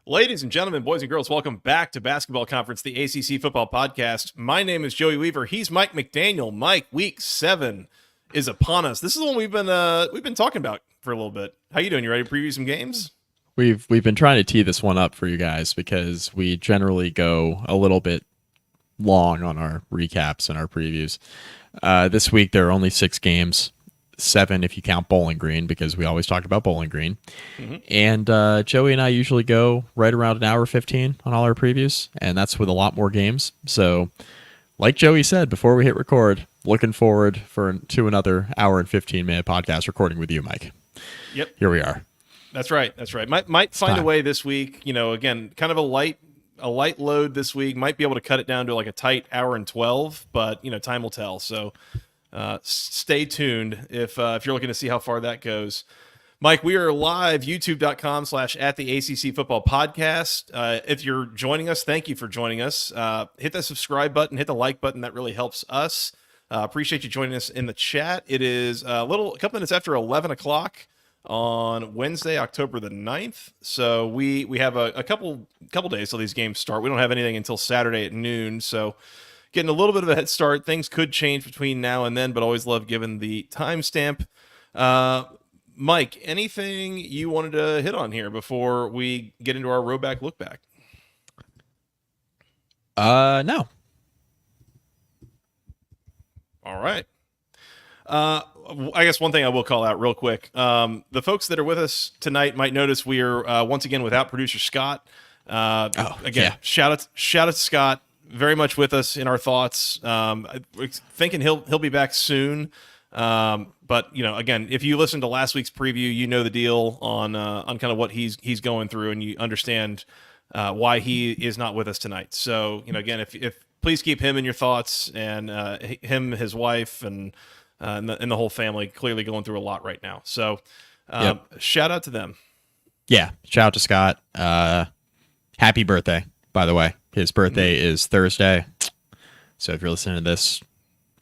Ladies and gentlemen, boys and girls, welcome back to Basketball Conference, the ACC Football Podcast. My name is Joey Weaver. He's Mike McDaniel. Mike, Week 7 is upon us. This is the one we've been talking about for a little bit. How you doing? You ready to preview some games? We've been trying to tee this one up for you guys because we generally go a little bit long on our recaps and our previews. This week there are only 6 games. 7 if you count Bowling Green, because we always talk about Bowling Green. Mm-hmm. And Joey and I usually go right around an hour 15 on all our previews, and that's with a lot more games. So like Joey said before we hit record, looking forward to another hour and 15-minute podcast recording with you, Mike. Yep. Here we are. That's right. Might find a way this week, again, kind of a light load this week. Might be able to cut it down to like a tight hour and 12, but time will tell. So stay tuned if you're looking to see how far that goes. Mike, we are live, youtube.com/@the-ACC Football Podcast. If you're joining us, thank you for joining us. Hit that subscribe button, hit the like button. That really helps us. Appreciate you joining us in the chat. It is a couple minutes after 11 o'clock on Wednesday, October the 9th. So we have a couple days till these games start. We don't have anything until Saturday at noon. So getting a little bit of a head start. Things could change between now and then, but always love giving the timestamp. Mike, anything you wanted to hit on here before we get into our Rhoback Lookback? No. All right. I guess one thing I will call out real quick. The folks that are with us tonight might notice we are once again without producer Scott. Shout out to Scott. Very much with us in our thoughts. We're thinking he'll be back soon. But again, if you listen to last week's preview, you know the deal on kind of what he's going through, and you understand why he is not with us tonight. So again, if please keep him in your thoughts, and him, his wife, and the whole family clearly going through a lot right now. So Shout out to them. Yeah, shout out to Scott. Happy birthday, by the way. His birthday is Thursday. So if you're listening to this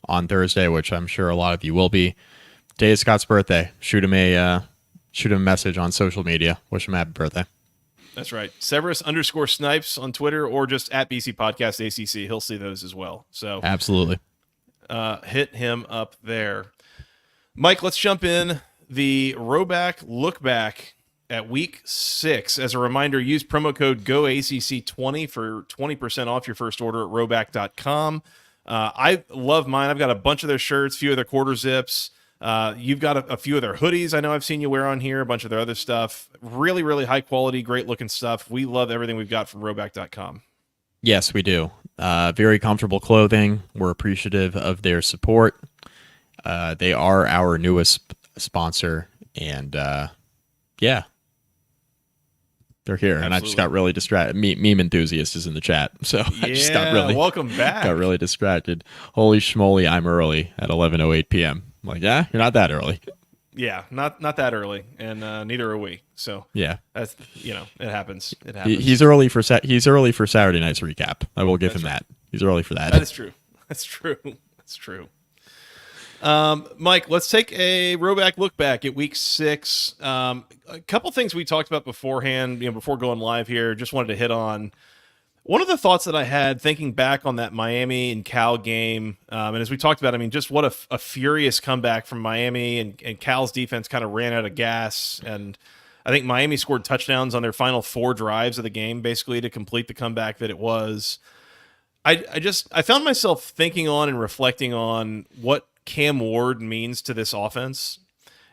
on Thursday, which I'm sure a lot of you will be, day is Scott's birthday. Shoot him a message on social media. Wish him a happy birthday. That's right. Severus_Snipes on Twitter, or just at BC Podcast ACC. He'll see those as well. So absolutely. Hit him up there. Mike, let's jump in. The Rhoback Lookback at Week 6. As a reminder, use promo code GOACC20 for 20% off your first order at Rhoback.com. I love mine. I've got a bunch of their shirts, a few of their quarter zips. You've got a few of their hoodies I know I've seen you wear on here, a bunch of their other stuff. Really, really high quality, great looking stuff. We love everything we've got from Rhoback.com. Yes, we do. Very comfortable clothing. We're appreciative of their support. They are our newest sponsor, and they're here. Absolutely. And I just got really distracted. Meme enthusiast is in the chat, so I just got welcome back. Got really distracted. Holy schmoly, I'm early at 11:08 p.m. I'm like, yeah, you're not that early. Yeah, not that early, and neither are we. So yeah, that's it happens. It happens. He's early for Saturday night's recap. I will give him that. He's early for that. That is true. That's true. Mike, let's take a Rhoback look back at Week 6. A couple things we talked about beforehand, before going live here. Just wanted to hit on one of the thoughts that I had thinking back on that Miami and Cal game. And as we talked about, just what a furious comeback from Miami, and Cal's defense kind of ran out of gas. And I think Miami scored touchdowns on their final 4 drives of the game, basically to complete the comeback that it was. I found myself thinking on and reflecting on what Cam Ward means to this offense,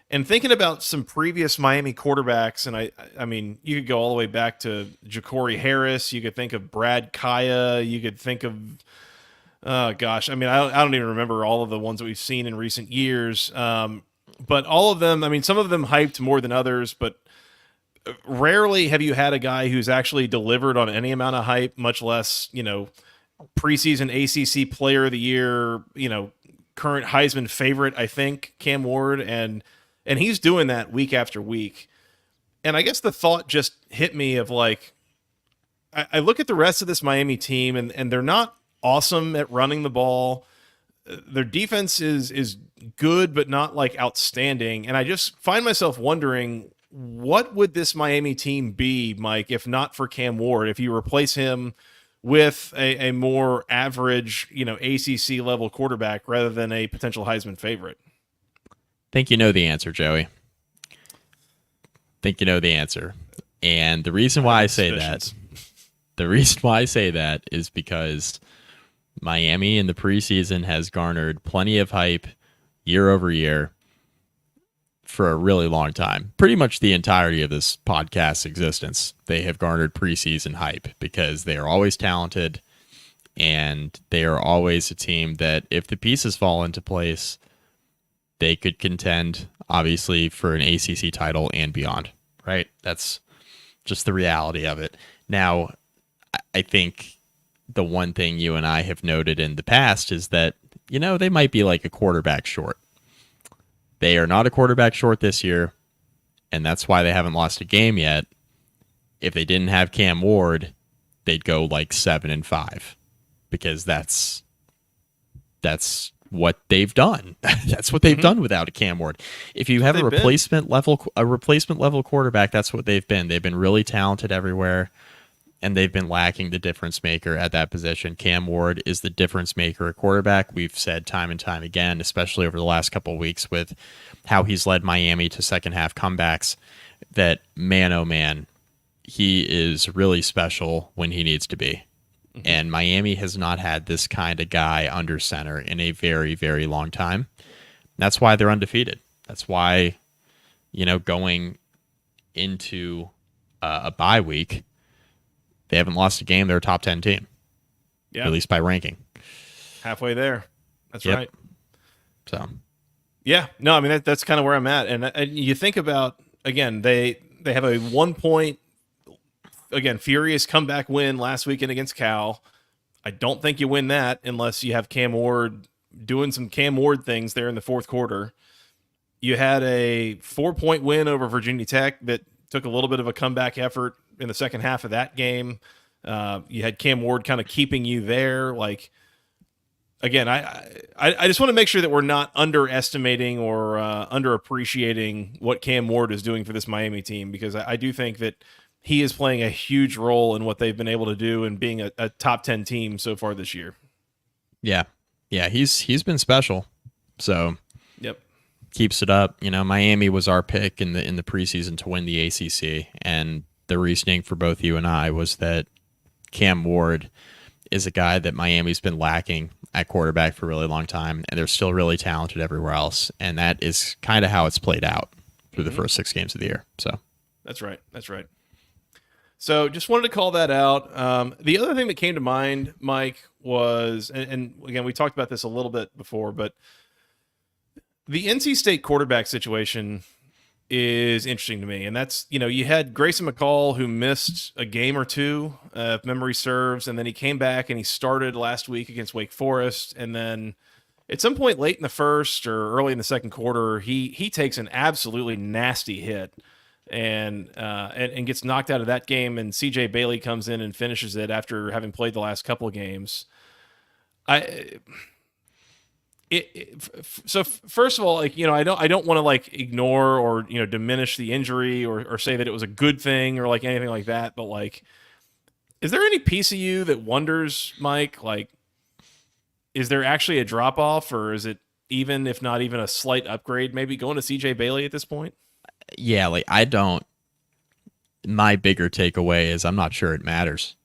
and thinking about some previous Miami quarterbacks. And I mean, you could go all the way back to Ja'Cory Harris. You could think of Brad Kaya. You could think of, I don't even remember all of the ones that we've seen in recent years. But all of them, some of them hyped more than others, but rarely have you had a guy who's actually delivered on any amount of hype, much less, preseason ACC player of the year, current Heisman favorite, I think, Cam Ward, and he's doing that week after week. And I guess the thought just hit me of like, I look at the rest of this Miami team, and they're not awesome at running the ball. Their defense is good, but not like outstanding. And I just find myself wondering, what would this Miami team be, Mike, if not for Cam Ward? If you replace him with a more average, ACC level quarterback rather than a potential Heisman favorite? Think you know the answer, Joey. Think you know the answer. And the reason why I say that is because Miami in the preseason has garnered plenty of hype year over year for a really long time. Pretty much the entirety of this podcast's existence, they have garnered preseason hype because they are always talented and they are always a team that if the pieces fall into place, they could contend, obviously, for an ACC title and beyond, right? That's just the reality of it. Now, I think the one thing you and I have noted in the past is that, they might be like a quarterback short. They are not a quarterback short this year, and that's why they haven't lost a game yet. If they didn't have Cam Ward, they'd go like 7-5 because that's what they've done. That's what they've done without a Cam Ward. If you have a replacement level quarterback, that's what they've been. They've been really talented everywhere, and they've been lacking the difference maker at that position. Cam Ward is the difference maker at quarterback. We've said time and time again, especially over the last couple of weeks with how he's led Miami to second half comebacks, that man, oh man, he is really special when he needs to be. And Miami has not had this kind of guy under center in a very, very long time. That's why they're undefeated. That's why, going into a bye week, they haven't lost a game. They're a top 10 team, at least by ranking. Halfway there. That's right. So, yeah, no, I mean, that's kind of where I'm at. And you think about, again, they have a 1 point, again, furious comeback win last weekend against Cal. I don't think you win that unless you have Cam Ward doing some Cam Ward things there in the fourth quarter. You had a 4-point win over Virginia Tech that took a little bit of a comeback effort in the second half of that game. You had Cam Ward kind of keeping you there. Like, again, I just want to make sure that we're not underestimating or underappreciating what Cam Ward is doing for this Miami team, because I do think that he is playing a huge role in what they've been able to do and being a top 10 team so far this year. Yeah, he's been special. So, yep, keeps it up. Miami was our pick in the preseason to win the ACC, and the reasoning for both you and I was that Cam Ward is a guy that Miami's been lacking at quarterback for a really long time, and they're still really talented everywhere else, and that is kind of how it's played out through the first 6 games of the year. So that's right. So just wanted to call that out. The other thing that came to mind, Mike, was, and again, we talked about this a little bit before, but the NC State quarterback situation is interesting to me. And that's, you had Grayson McCall, who missed a game or two, if memory serves, and then he came back and he started last week against Wake Forest. And then at some point late in the first or early in the second quarter, he takes an absolutely nasty hit and gets knocked out of that game, and CJ Bailey comes in and finishes it after having played the last couple of games. So first of all, I don't want to ignore or diminish the injury or say that it was a good thing or anything like that, but is there any piece of you that wonders, Mike, is there actually a drop off, or is it, even if not even a slight upgrade, maybe going to CJ Bailey at this point? Yeah, my bigger takeaway is I'm not sure it matters.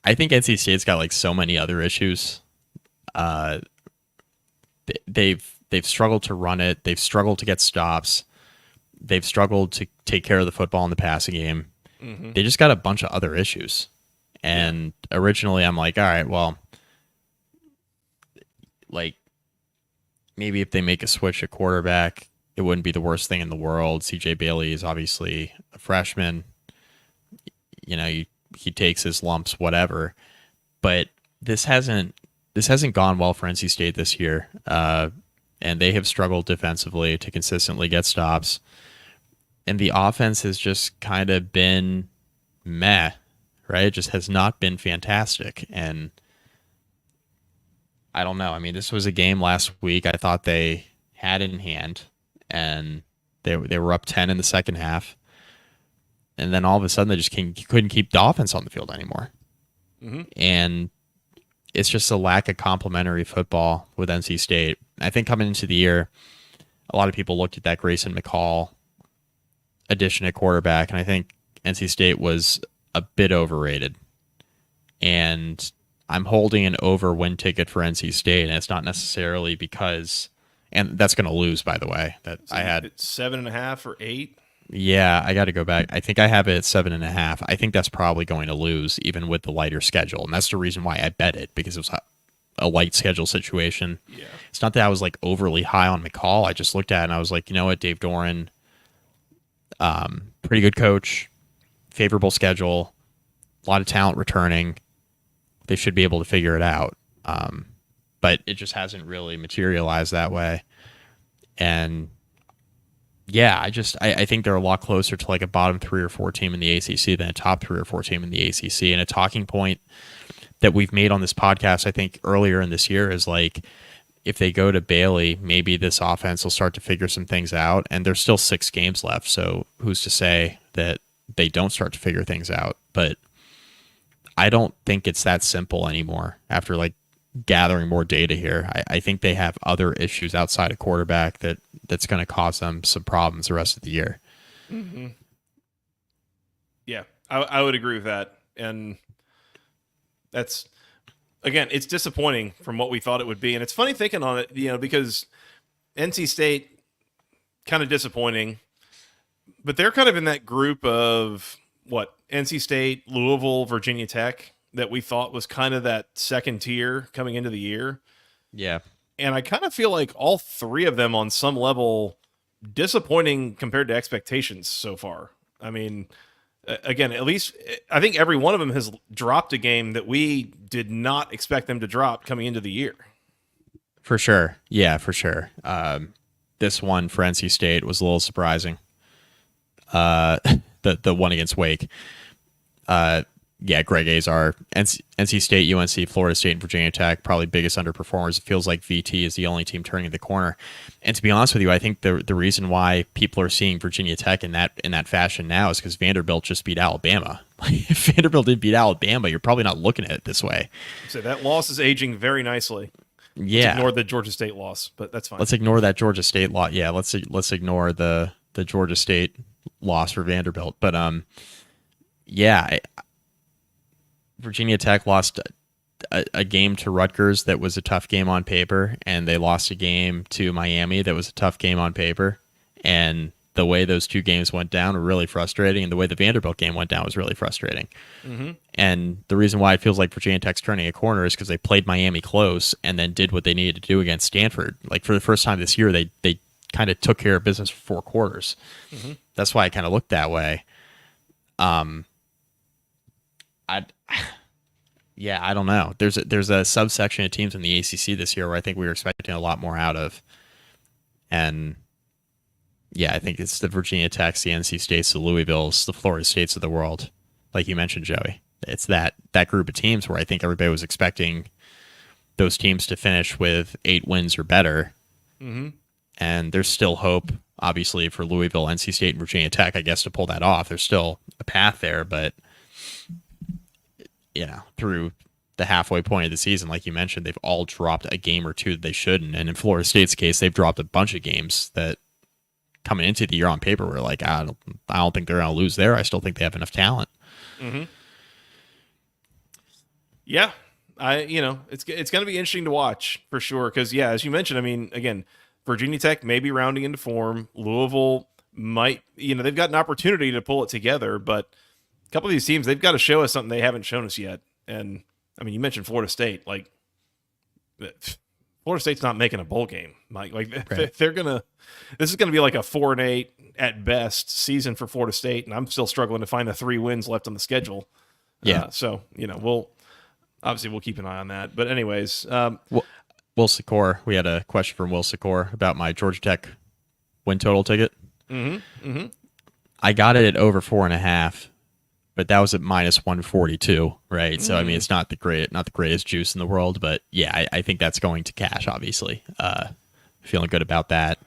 I think NC State's got so many other issues. They've struggled to run it. They've struggled to get stops. They've struggled to take care of the football in the passing game. Mm-hmm. They just got a bunch of other issues. And originally I'm like, all right, well, maybe if they make a switch at quarterback, it wouldn't be the worst thing in the world. CJ Bailey is obviously a freshman. He takes his lumps, whatever. But this hasn't gone well for NC State this year, and they have struggled defensively to consistently get stops. And the offense has just kind of been meh, right? It just has not been fantastic. And I don't know. I mean, this was a game last week I thought they had in hand, and They were up 10 in the second half, and then all of a sudden they just couldn't keep the offense on the field anymore. Mm-hmm. And it's just a lack of complementary football with NC State. I think coming into the year, a lot of people looked at that Grayson McCall addition at quarterback, and I think NC State was a bit overrated. And I'm holding an over win ticket for NC State, and it's not necessarily because, and that's going to lose, by the way. That So I had 7.5 or 8. Yeah, I got to go back. I think I have it at 7.5. I think that's probably going to lose, even with the lighter schedule, and that's the reason why I bet it, because it was a light schedule situation. Yeah, It's not that I was like overly high on McCall. I just looked at it and I was like, you know what, Dave Doran, pretty good coach, favorable schedule, a lot of talent returning. They should be able to figure it out. But it just hasn't really materialized that way. And yeah, I think they're a lot closer to like a bottom 3 or 4 team in the ACC than a top 3 or 4 team in the ACC. And a talking point that we've made on this podcast, I think earlier in this year, is like, if they go to Bailey, maybe this offense will start to figure some things out. And there's still 6 games left, so who's to say that they don't start to figure things out? But I don't think it's that simple anymore after like gathering more data here. I think they have other issues outside of quarterback that's going to cause them some problems the rest of the year. Mm-hmm. Yeah, I would agree with that. And that's, again, it's disappointing from what we thought it would be. And it's funny thinking on it, because NC State, kind of disappointing, but they're kind of in that group of what, NC State, Louisville, Virginia Tech, that we thought was kind of that second tier coming into the year. Yeah. And I kind of feel like all 3 of them on some level disappointing compared to expectations so far. I mean, again, at least I think every one of them has dropped a game that we did not expect them to drop coming into the year. For sure. Yeah, for sure. This one for NC State was a little surprising. The one against Wake. Yeah, Greg Azar, NC State, UNC, Florida State, and Virginia Tech, probably biggest underperformers. It feels like VT is the only team turning the corner. And to be honest with you, I think the reason why people are seeing Virginia Tech in that fashion now is because Vanderbilt just beat Alabama. If Vanderbilt did beat Alabama, you're probably not looking at it this way. So that loss is aging very nicely. Yeah. Let's ignore the Georgia State loss, but that's fine. Let's ignore that Georgia State loss. Yeah, let's ignore the Georgia State loss for Vanderbilt. But yeah. Virginia Tech lost a game to Rutgers that was a tough game on paper, and they lost a game to Miami that was a tough game on paper. And the way those 2 games went down were really frustrating, and the way the Vanderbilt game went down was really frustrating. Mm-hmm. And the reason why it feels like Virginia Tech's turning a corner is because they played Miami close and then did what they needed to do against Stanford. Like, for the first time this year, they kind of took care of business for 4 quarters. Mm-hmm. That's why it kind of looked that way. I don't know. There's a subsection of teams in the ACC this year where I think we were expecting a lot more out of, and yeah, I think it's the Virginia Techs, the NC States, the Louisvilles, the Florida States of the world, like you mentioned, Joey. It's that group of teams where I think everybody was expecting those teams to finish with 8 wins or better, and there's still hope, obviously, for Louisville, NC State, and Virginia Tech, I guess, to pull that off. There's still a path there, but through the halfway point of the season, like you mentioned, they've all dropped a game or 2 that they shouldn't. And in Florida State's case, they've dropped a bunch of games that coming into the year on paper were like, I don't think they're going to lose there. I still think they have enough talent. Mm-hmm. Yeah. It's going to be interesting to watch for sure. Because, yeah, as you mentioned, I mean, again, Virginia Tech may be rounding into form. Louisville might, they've got an opportunity to pull it together, but a couple of these teams, they've got to show us something they haven't shown us yet. And, I mean, you mentioned Florida State. Like, Florida State's not making a bowl game, Mike. Like, right. This is going to be like a 4-8 at best season for Florida State, and I'm still struggling to find the 3 wins left on the schedule. Yeah. So, we'll keep an eye on that. But anyways. Will Secor, we had a question from Will Secor about my Georgia Tech win total ticket. Mm-hmm. Mm-hmm. I got it at over 4.5. But that was at minus 142, right? So I mean, it's not the greatest juice in the world, but yeah, I think that's going to cash. Obviously, feeling good about that.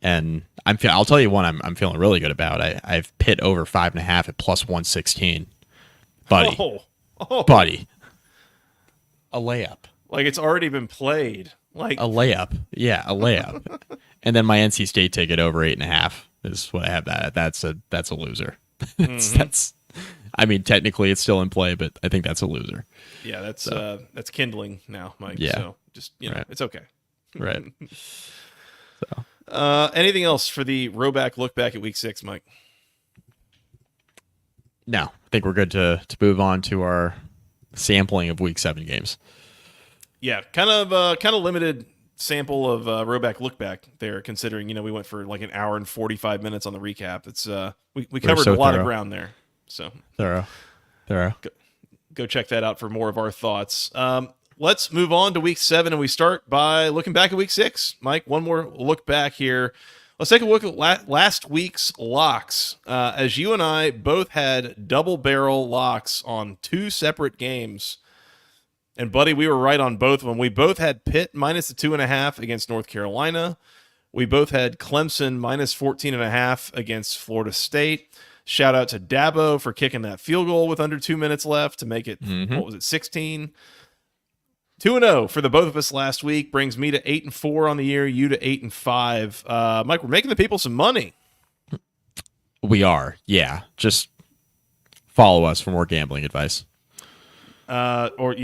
And I'll tell you one I'm feeling really good about. I've Pitt over 5.5 at +116. Buddy. Buddy. A layup. Like it's already been played. Like a layup. Yeah, a layup. And then my NC State ticket over 8.5 is what I have that at. That's a loser. That's I mean, technically it's still in play, but I think that's a loser. Yeah, that's kindling now, Mike. Yeah. So just it's okay. Right. Anything else for the Rhoback look back at week 6, Mike? No, I think we're good to move on to our sampling of week 7 games. Yeah, kind of limited sample of Rhoback look back there, considering we went for like an hour and 45 minutes on the recap. It's we covered a lot of ground there. So thorough. Go check that out for more of our thoughts. Let's move on to week 7, and we start by looking back at week 6. Mike, one more look back here. Let's take a look at last week's locks. As you and I both had double barrel locks on 2 separate games. And, buddy, we were right on both of them. We both had Pitt minus the 2.5 against North Carolina. We both had Clemson minus 14.5 against Florida State. Shout out to Dabo for kicking that field goal with under 2 minutes left to make it, 16? 2-0 for the both of us last week brings me to 8-4 on the year, you to 8-5. Mike, we're making the people some money. We are, yeah. Just follow us for more gambling advice. I was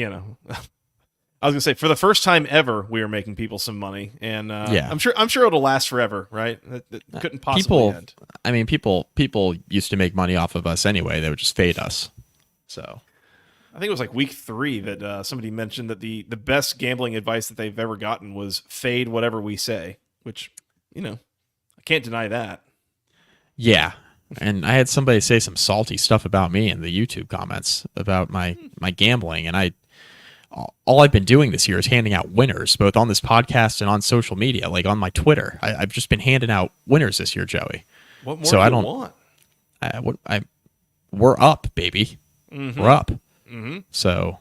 gonna say for the first time ever, we are making people some money, and I'm sure it'll last forever, right? That couldn't possibly end. I mean, people used to make money off of us anyway. They would just fade us. So. I think it was like week 3 that somebody mentioned that the best gambling advice that they've ever gotten was fade whatever we say, which, I can't deny that. Yeah. And I had somebody say some salty stuff about me in the YouTube comments about my gambling. And all I've been doing this year is handing out winners, both on this podcast and on social media, like on my Twitter. I've just been handing out winners this year, Joey. What more do you want? We're up, baby. Mm-hmm. We're up. Mm-hmm. So,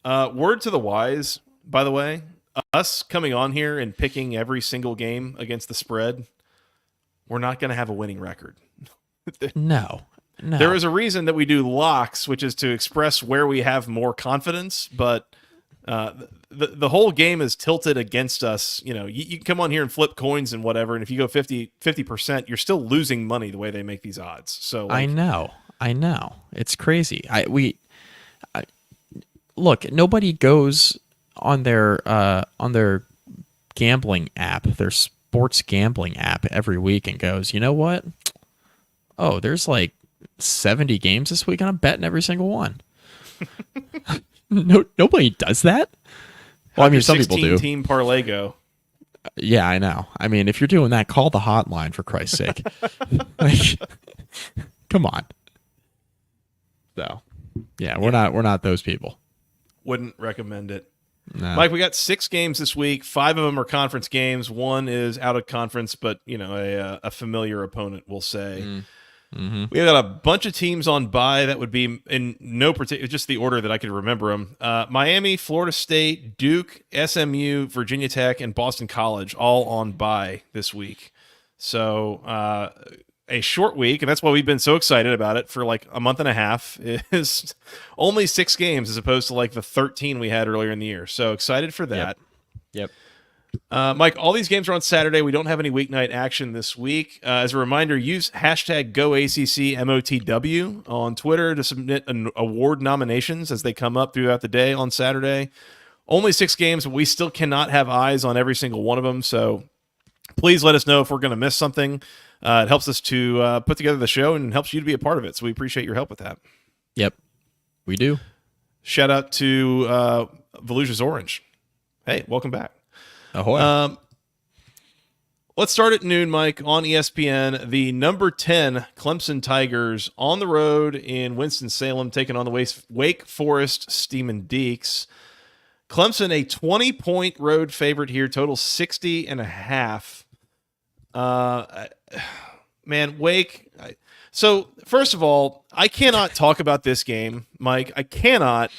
word to the wise, by the way, us coming on here and picking every single game against the spread, we're not going to have a winning record. No. There is a reason that we do locks, which is to express where we have more confidence, but the whole game is tilted against us. You can come on here and flip coins and whatever, and if you go 50%, you're still losing money the way they make these odds. So I know. It's crazy. Look, nobody goes on their gambling app, their sports gambling app every week and goes, you know what? Oh, there's like 70 games this week and I'm betting every single one. Nobody does that. Well, I mean, some people do. 16-team parlay go. Yeah, I know. I mean, if you're doing that, call the hotline for Christ's sake. Come on. So, yeah, we're not those people. Wouldn't recommend it. No. Mike, we got 6 games this week. 5 of them are conference games. 1 is out of conference, but a familiar opponent, we'll say. Mm-hmm. We got a bunch of teams on bye that would be in no particular, just the order that I could remember them. Miami, Florida State, Duke, SMU, Virginia Tech, and Boston College all on bye this week. So a short week, and that's why we've been so excited about it for like a month and a half, is only 6 games as opposed to like the 13 we had earlier in the year. So excited for that. Yep. Mike, all these games are on Saturday. We don't have any weeknight action this week. As a reminder, use hashtag GoACCMOTW on Twitter to submit award nominations as they come up throughout the day on Saturday. Only 6 games, but we still cannot have eyes on every single one of them. So please let us know if we're going to miss something. It helps us to put together the show and helps you to be a part of it. So we appreciate your help with that. Yep, we do. Shout out to Volusia's Orange. Hey, welcome back. Ahoy. Let's start at noon, Mike, on ESPN. The number 10 Clemson Tigers on the road in Winston-Salem, taking on the Wake Forest Steamin' Deeks. Clemson, a 20-point road favorite here, total 60.5. Man, Wake. So, first of all, I cannot talk about this game, Mike. I cannot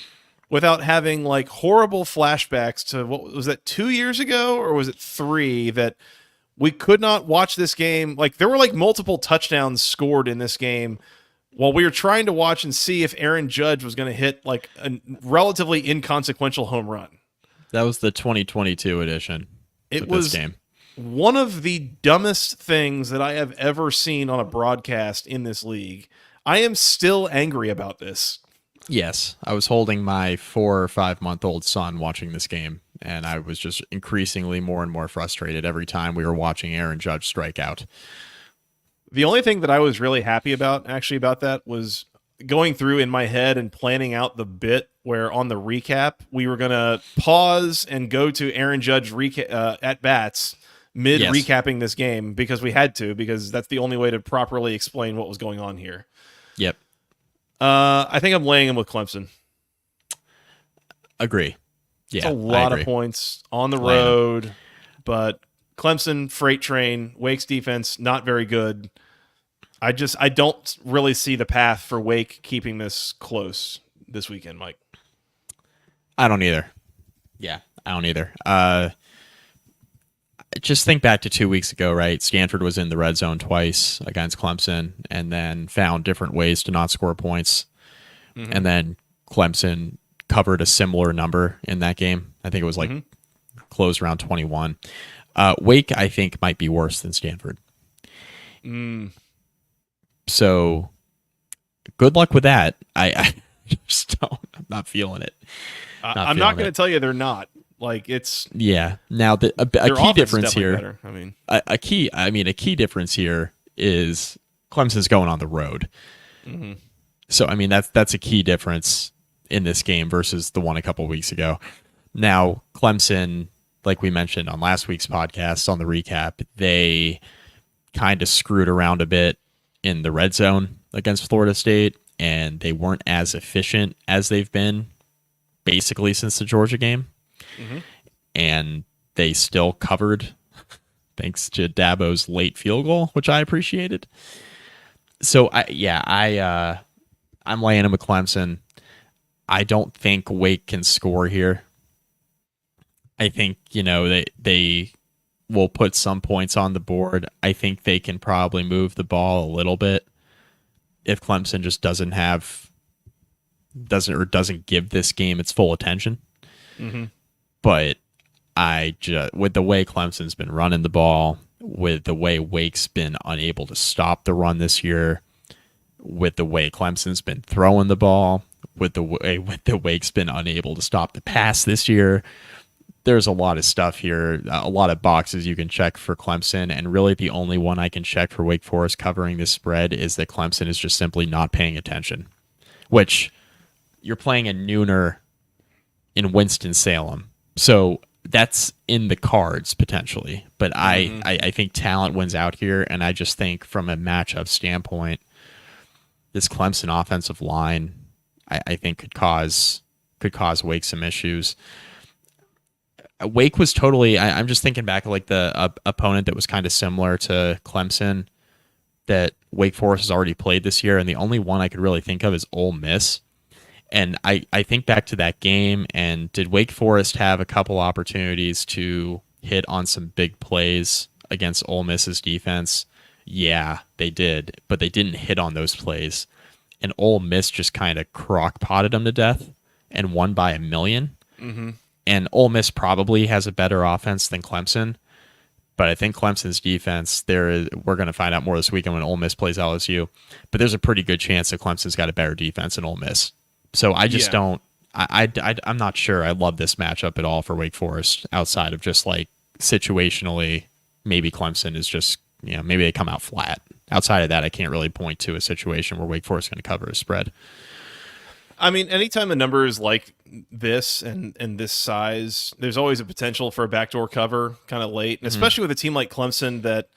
without having like horrible flashbacks to what was that 2 years ago or was it 3 that We could not watch this game. Like, there were like multiple touchdowns scored in this game while we were trying to watch and see if Aaron Judge was going to hit like a relatively inconsequential home run. That was the 2022 edition. It was this game. One of the dumbest things that I have ever seen on a broadcast in this league. I am still angry about this. Yes, I was holding my 4 or 5 month old son watching this game, and I was just increasingly more and more frustrated every time we were watching Aaron Judge strike out. The only thing that I was really happy about, about that, was going through in my head and planning out the bit where on the recap, we were going to pause and go to Aaron Judge at bats mid recapping this game because we had to, because that's the only way to properly explain what was going on here. Yep. I think I'm laying him with Clemson. Agree. Yeah, it's a lot of points on the road, but Clemson, freight train, Wake's defense, not very good. I don't really see the path for Wake keeping this close this weekend, Mike. I don't either. Yeah, I don't either. Just think back to 2 weeks ago, right? Stanford was in the red zone twice against Clemson and then found different ways to not score points. Mm-hmm. And then Clemson covered a similar number in that game. I think it was like close around 21. Wake, I think, might be worse than Stanford. So good luck with that. I just don't. I'm not feeling it. I'm not going to tell you they're not. Like, it's Now a key difference here. Better. I mean, a key difference here is Clemson's going on the road. Mm-hmm. So I mean that's a key difference in this game versus the one a couple weeks ago. Now Clemson, like we mentioned on last week's podcast on the recap, they kind of screwed around a bit in the red zone against Florida State, and they weren't as efficient as they've been basically since the Georgia game. Mm-hmm. And they still covered thanks to Dabo's late field goal, which I appreciated. So I'm laying him with Clemson. I don't think Wake can score here. I think, they will put some points on the board. I think they can probably move the ball a little bit if Clemson just doesn't give this game its full attention. Mm-hmm. But with the way Clemson's been running the ball, with the way Wake's been unable to stop the run this year, with the way Clemson's been throwing the ball, with the Wake's been unable to stop the pass this year, there's a lot of stuff here, a lot of boxes you can check for Clemson, and really the only one I can check for Wake Forest covering this spread is that Clemson is just simply not paying attention, which you're playing a nooner in Winston-Salem. So that's in the cards potentially, but I think talent wins out here, and I just think from a matchup standpoint, this Clemson offensive line, I think could cause Wake some issues. Wake was totally. I'm just thinking back like the opponent that was kind of similar to Clemson that Wake Forest has already played this year, and the only one I could really think of is Ole Miss. And I think back to that game, and did Wake Forest have a couple opportunities to hit on some big plays against Ole Miss's defense? Yeah, they did, but they didn't hit on those plays. And Ole Miss just kind of crock-potted them to death and won by 1 million. Mm-hmm. And Ole Miss probably has a better offense than Clemson, but I think Clemson's defense, we're going to find out more this weekend when Ole Miss plays LSU, but there's a pretty good chance that Clemson's got a better defense than Ole Miss. So I just don't. I'm not sure I love this matchup at all for Wake Forest outside of just like situationally, maybe Clemson is just, maybe they come out flat. Outside of that, I can't really point to a situation where Wake Forest is going to cover a spread. I mean, anytime a number is like this and this size, there's always a potential for a backdoor cover kind of late, and especially with a team like Clemson that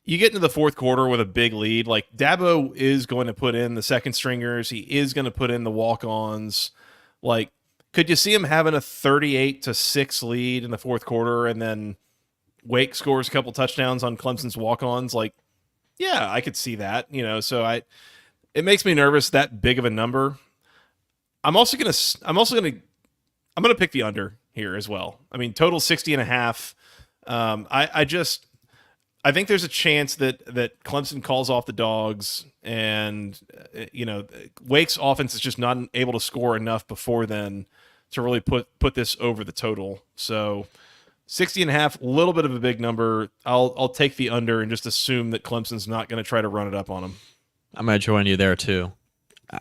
you get into the fourth quarter with a big lead. Like Dabo is going to put in the second stringers. He is going to put in the walk-ons. Like, could you see him having a 38-6 lead in the fourth quarter and then Wake scores a couple touchdowns on Clemson's walk-ons? Like, yeah, I could see that, so it makes me nervous that big of a number. I'm going to pick the under here as well. I mean, total 60.5. I think there's a chance that Clemson calls off the dogs, and Wake's offense is just not able to score enough before then to really put this over the total. So 60.5, a little bit of a big number. I'll take the under and just assume that Clemson's not going to try to run it up on them. I'm going to join you there too.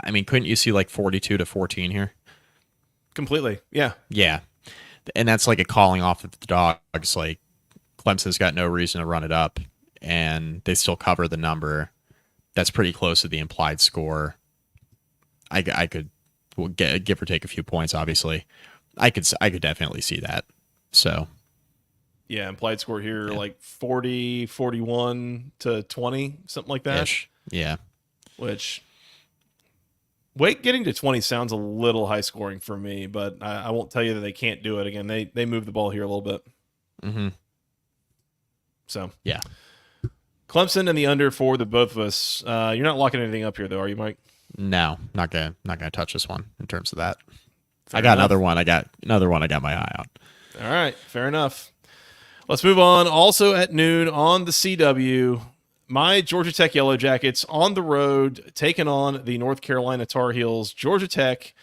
I mean, couldn't you see like 42-14 here? Completely, yeah. Yeah, and that's like a calling off of the dogs. Like Clemson's got no reason to run it up, and they still cover the number. That's pretty close to the implied score. I could give or take a few points. Obviously, I could definitely see that. So, yeah, implied score here like 40, 41 to 20, something like that. Ish. Yeah, which. Wake getting to 20 sounds a little high scoring for me, but I won't tell you that they can't do it. Again, they move the ball here a little bit. Mm-hmm. So yeah, Clemson and the under for the both of us. You're not locking anything up here, though, are you, Mike? No, not gonna touch this one in terms of that. Fair I got enough. another one. I got my eye on. All right, fair enough. Let's move on. Also at noon on the CW. My Georgia Tech Yellow Jackets on the road, taking on the North Carolina Tar Heels. Georgia Tech,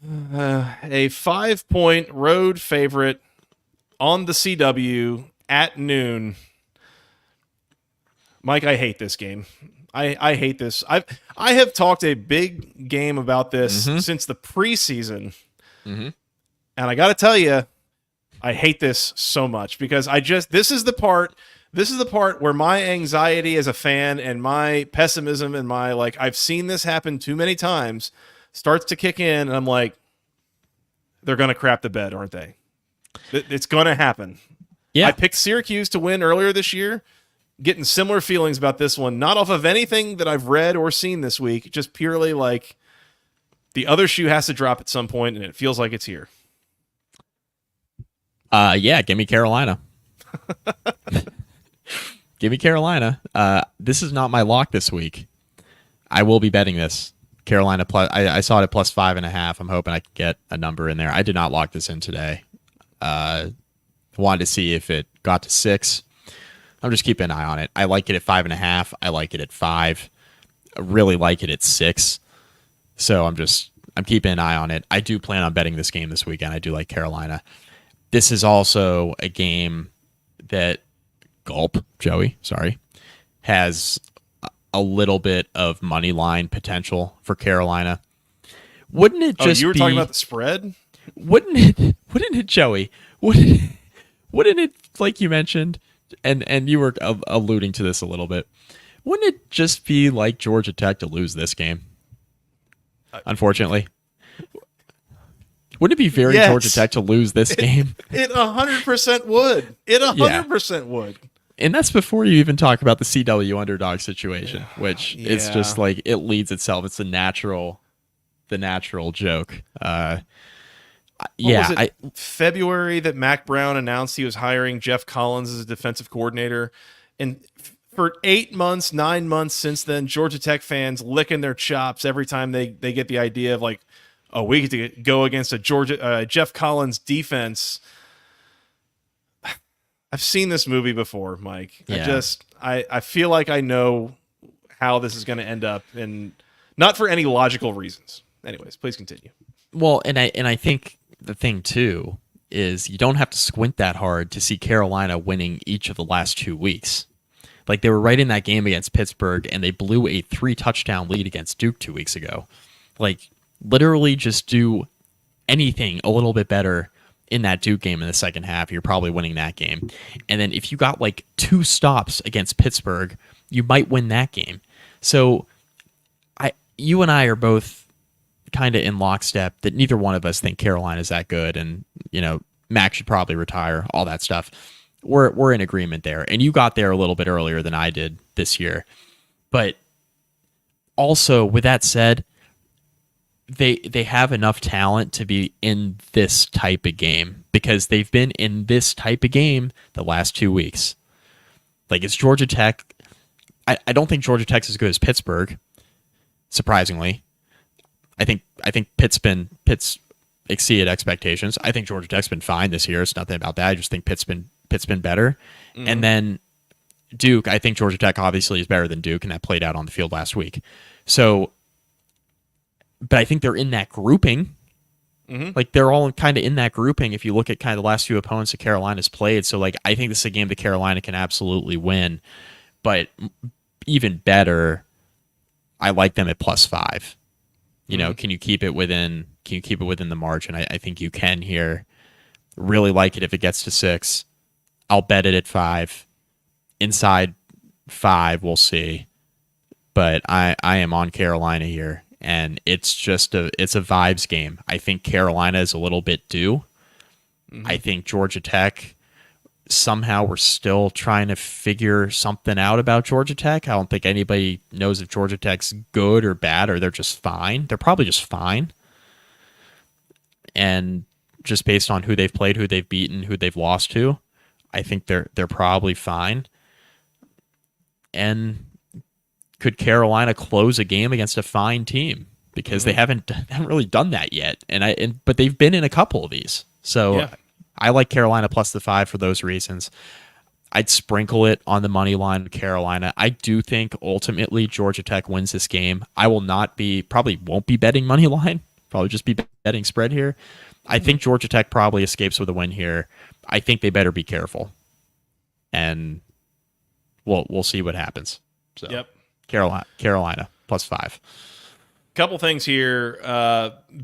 a 5-point road favorite on the CW at noon. Mike, I hate this game. I hate this. I have talked a big game about this since the preseason, and I got to tell you, I hate this so much because this is the part where my anxiety as a fan and my pessimism and my I've seen this happen too many times starts to kick in, and I'm like, they're going to crap the bed, aren't they? It's going to happen. Yeah. I picked Syracuse to win earlier this year, getting similar feelings about this one, not off of anything that I've read or seen this week, just purely the other shoe has to drop at some point, and it feels like it's here. Yeah, give me Carolina. Give me Carolina. This is not my lock this week. I will be betting this. Carolina plus. I saw it at plus 5.5. I'm hoping I can get a number in there. I did not lock this in today. Wanted to see if it got to 6. I'm just keeping an eye on it. I like it at 5.5. I like it at 5. I really like it at 6. So I'm keeping an eye on it. I do plan on betting this game this weekend. I do like Carolina. This is also a game that has a little bit of money line potential for Carolina. Wouldn't it just you were talking about the spread? Wouldn't it, Joey? Wouldn't it, like you mentioned, and you were alluding to this a little bit, wouldn't it just be like Georgia Tech to lose this game? Unfortunately. Wouldn't it be very Georgia Tech to lose this game? It 100% would. It 100% would. And that's before you even talk about the CW underdog situation, which it's just it leads itself. It's the natural joke. February that Mac Brown announced he was hiring Geoff Collins as a defensive coordinator, and for 8 months, 9 months since then, Georgia Tech fans licking their chops every time they get the idea of we get to go against a Geoff Collins defense. I've seen this movie before, Mike. Yeah. I feel like I know how this is going to end up, and not for any logical reasons. Anyways, please continue. Well, and I think the thing too is you don't have to squint that hard to see Carolina winning each of the last 2 weeks. They were right in that game against Pittsburgh, and they blew a 3-touchdown lead against Duke 2 weeks ago. Literally just do anything a little bit better in that Duke game in the second half, you're probably winning that game. And then if you got 2 stops against Pittsburgh, you might win that game. So you and I are both kind of in lockstep that neither one of us think Carolina's that good, and Mac should probably retire, all that stuff. We're in agreement there. And you got there a little bit earlier than I did this year. But also, with that said, they have enough talent to be in this type of game, because they've been in this type of game the last 2 weeks. It's Georgia Tech. I don't think Georgia Tech's as good as Pittsburgh, surprisingly. I think Pitt's exceeded expectations. I think Georgia Tech's been fine this year. It's nothing about that. I just think Pitt's been better. Mm-hmm. And then Duke, I think Georgia Tech obviously is better than Duke, and that played out on the field last week. So, but I think they're in that grouping. Like, they're all kind of in that grouping if you look at kind of the last few opponents that Carolina's played. So, like, I think this is a game that Carolina can absolutely win. But even better, I like them at +5. You know, can you keep it within the margin? I think you can here. Really like it if it gets to 6. I'll bet it at 5. Inside 5, we'll see. But I am on Carolina here. And it's just it's a vibes game. I think Carolina is a little bit due. I think Georgia Tech, somehow we're still trying to figure something out about Georgia Tech. I don't think anybody knows if Georgia Tech's good or bad, or they're just fine. They're probably just fine. And just based on who they've played, who they've beaten, who they've lost to, I think they're probably fine. And could Carolina close a game against a fine team? Because they haven't really done that yet, but they've been in a couple of these. So I like Carolina +5 for those reasons. I'd sprinkle it on the money line with Carolina. I do think ultimately Georgia Tech wins this game. I will probably won't be betting money line. Probably just be betting spread here. I think Georgia Tech probably escapes with a win here. I think they better be careful, and we'll see what happens. So. Yep. Carolina +5. Couple things here.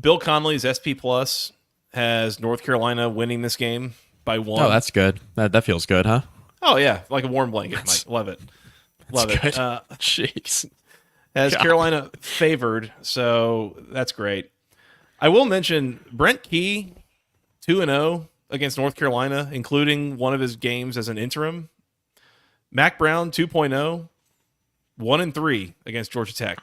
Bill Connolly's SP Plus has North Carolina winning this game by 1. Oh, that's good. That feels good, huh? Oh yeah, like a warm blanket, Mike. Love it. Love it. Jeez. Has Carolina favored, so that's great. I will mention Brent Key 2-0 against North Carolina, including one of his games as an interim. Mac Brown 2.0. 1-3 against Georgia Tech.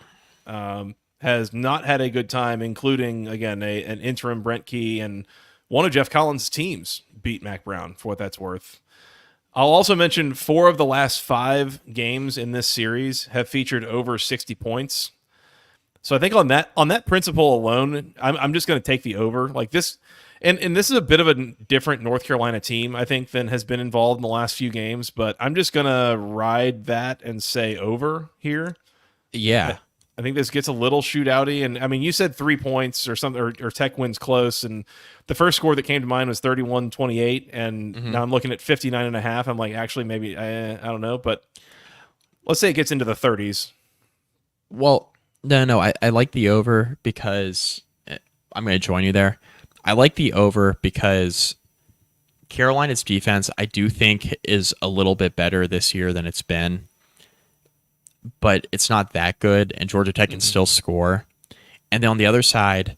Has not had a good time, including, again, an interim Brent Key, and one of Geoff Collins' teams beat Mac Brown, for what that's worth. I'll also mention 4 of the last 5 games in this series have featured over 60 points. So I think on that principle alone, I'm just going to take the over. Like this, and this is a bit of a different North Carolina team, I think, than has been involved in the last few games. But I'm just going to ride that and say over here. Yeah. I think this gets a little shootouty. And I mean, you said 3 points or something, or Tech wins close. And the first score that came to mind was 31-28. And now I'm looking at 59.5. I'm like, actually, maybe, I don't know. But let's say it gets into the 30s. Well, no, I like the over because I'm going to join you there. I like the over because Carolina's defense, I do think, is a little bit better this year than it's been, but it's not that good, and Georgia Tech can still score. And then on the other side,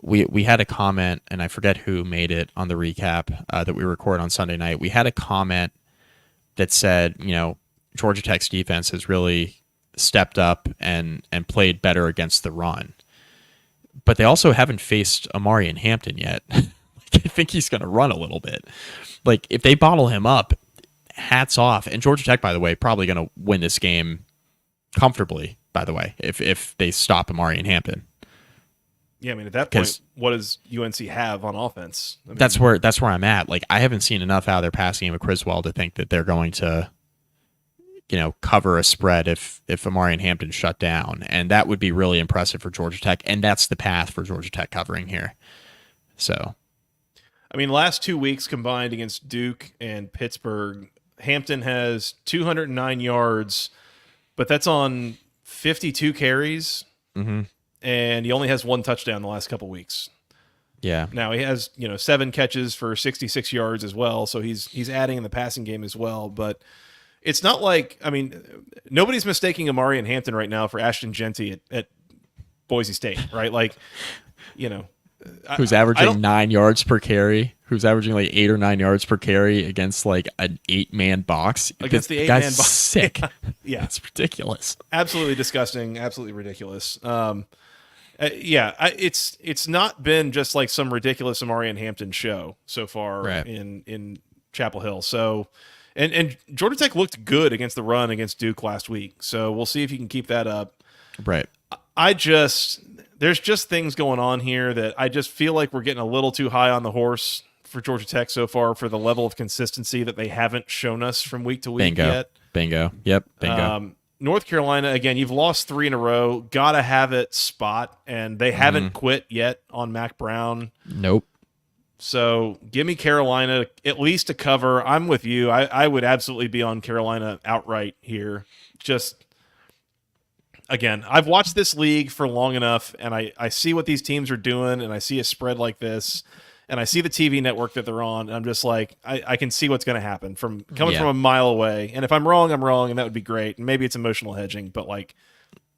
we had a comment, and I forget who made it on the recap that we record on Sunday night. We had a comment that said, Georgia Tech's defense has really stepped up and played better against the run. But they also haven't faced Amari and Hampton yet. I think he's going to run a little bit. Like, if they bottle him up, hats off. And Georgia Tech, by the way, probably going to win this game comfortably, by the way, if they stop Amari and Hampton. Yeah, I mean, at that point, what does UNC have on offense? I mean, that's where I'm at. Like, I haven't seen enough out of their passing game of Criswell to think that they're going to cover a spread if Amari and Hampton shut down. And that would be really impressive for Georgia Tech. And that's the path for Georgia Tech covering here. So, I mean, last 2 weeks combined against Duke and Pittsburgh, Hampton has 209 yards, but that's on 52 carries. And he only has 1 touchdown the last couple weeks. Yeah. Now he has, 7 catches for 66 yards as well. So he's adding in the passing game as well. But it's not like, I mean, nobody's mistaking Amari and Hampton right now for Ashton Genty at Boise State, right? Like, who's averaging 9 yards per carry, who's averaging like 8 or 9 yards per carry against like an 8-man box. Against the 8-man box. Sick. Yeah. It's ridiculous. Absolutely disgusting. Absolutely ridiculous. It's not been just like some ridiculous Amari and Hampton show so far in Chapel Hill. So, and Georgia Tech looked good against the run against Duke last week. So we'll see if you can keep that up. Right. There's just things going on here that I just feel like we're getting a little too high on the horse for Georgia Tech so far for the level of consistency that they haven't shown us from week to week yet. Bingo. Yep. Bingo. North Carolina, again, you've lost 3 in a row. Gotta have it spot, and they haven't quit yet on Mac Brown. Nope. So give me Carolina at least to cover. I'm with you. I would absolutely be on Carolina outright here. Just, again, I've watched this league for long enough, and I see what these teams are doing, and I see a spread like this, and I see the TV network that they're on, and I'm just like, I can see what's going to happen from coming from a mile away. And if I'm wrong, I'm wrong, and that would be great. And maybe it's emotional hedging, but like,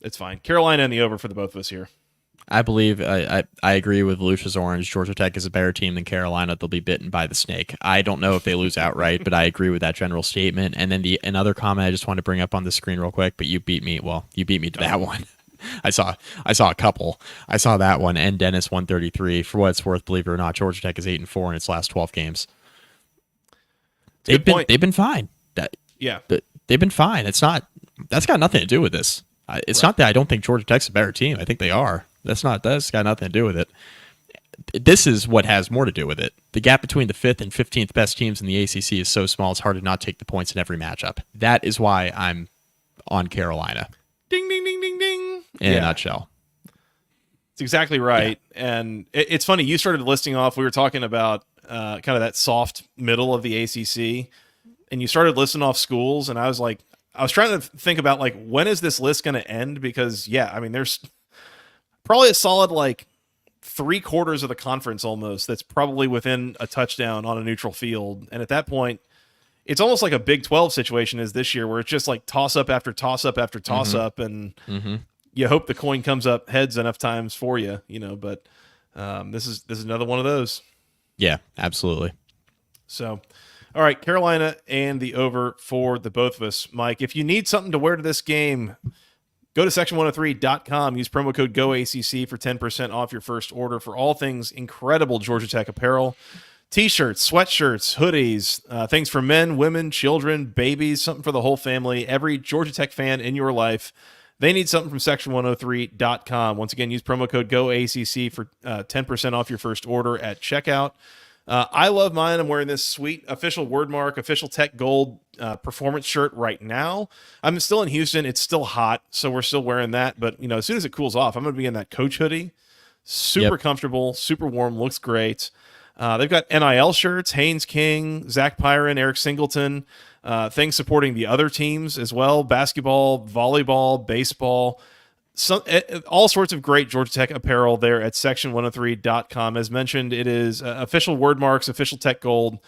it's fine. Carolina and the over for the both of us here. I believe I agree with Lucius Orange. Georgia Tech is a better team than Carolina. They'll be bitten by the snake. I don't know if they lose outright, but I agree with that general statement. And then another comment I just want to bring up on the screen real quick, but you beat me. Well, you beat me to that one. I saw a couple. I saw that one and Dennis 133. For what it's worth, believe it or not, Georgia Tech is 8-4 in its last 12 games. They've been fine. They've been fine. That's got nothing to do with this. It's not that I don't think Georgia Tech's a better team. I think they are. That's got nothing to do with it. This is what has more to do with it. The gap between the 5th and 15th best teams in the ACC is so small it's hard to not take the points in every matchup. That is why I'm on Carolina. Ding, ding, ding, ding, ding. In a nutshell. It's exactly right. Yeah. And it's funny, you started listing off, we were talking about kind of that soft middle of the ACC, and you started listing off schools, and I was trying to think about, like, when is this list going to end? Because, there's probably a solid, like, 3/4 of the conference almost that's probably within a touchdown on a neutral field. And at that point, it's almost like a Big 12 situation is this year, where it's just like toss-up after toss-up after toss-up, and you hope the coin comes up heads enough times for you, but this is another one of those. Yeah, absolutely. So, all right, Carolina and the over for the both of us. Mike, if you need something to wear to this game, go to section103.com. Use promo code GOACC for 10% off your first order for all things incredible Georgia Tech apparel. T-shirts, sweatshirts, hoodies, things for men, women, children, babies, something for the whole family. Every Georgia Tech fan in your life, they need something from section103.com. Once again, use promo code GOACC for 10% off your first order at checkout. I love mine. I'm wearing this sweet official Wordmark, official Tech Gold performance shirt right now. I'm still in Houston. It's still hot, so we're still wearing that. But, as soon as it cools off, I'm going to be in that Coach hoodie. Super comfortable, super warm, looks great. They've got NIL shirts, Haynes King, Zach Pyron, Eric Singleton, things supporting the other teams as well, basketball, volleyball, baseball, all sorts of great Georgia Tech apparel there at section103.com. As mentioned, it is official Wordmarks, official Tech Gold,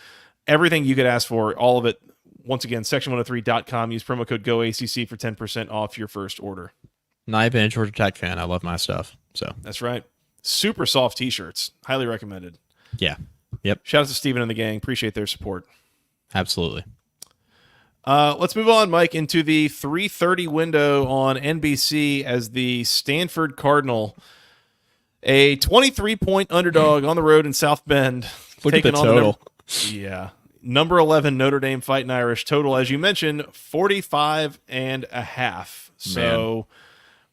everything you could ask for, all of it. Once again, section103.com. Use promo code GOACC for 10% off your first order. And I've been a Georgia Tech fan. I love my stuff. So that's right. Super soft T-shirts. Highly recommended. Yeah. Yep. Shout out to Steven and the gang. Appreciate their support. Absolutely. Let's move on, Mike, into the 3:30 window on NBC as the Stanford Cardinal, a 23-point underdog on the road in South Bend. Look at the total. Number 11 Notre Dame Fighting Irish. Total, as you mentioned, 45.5. So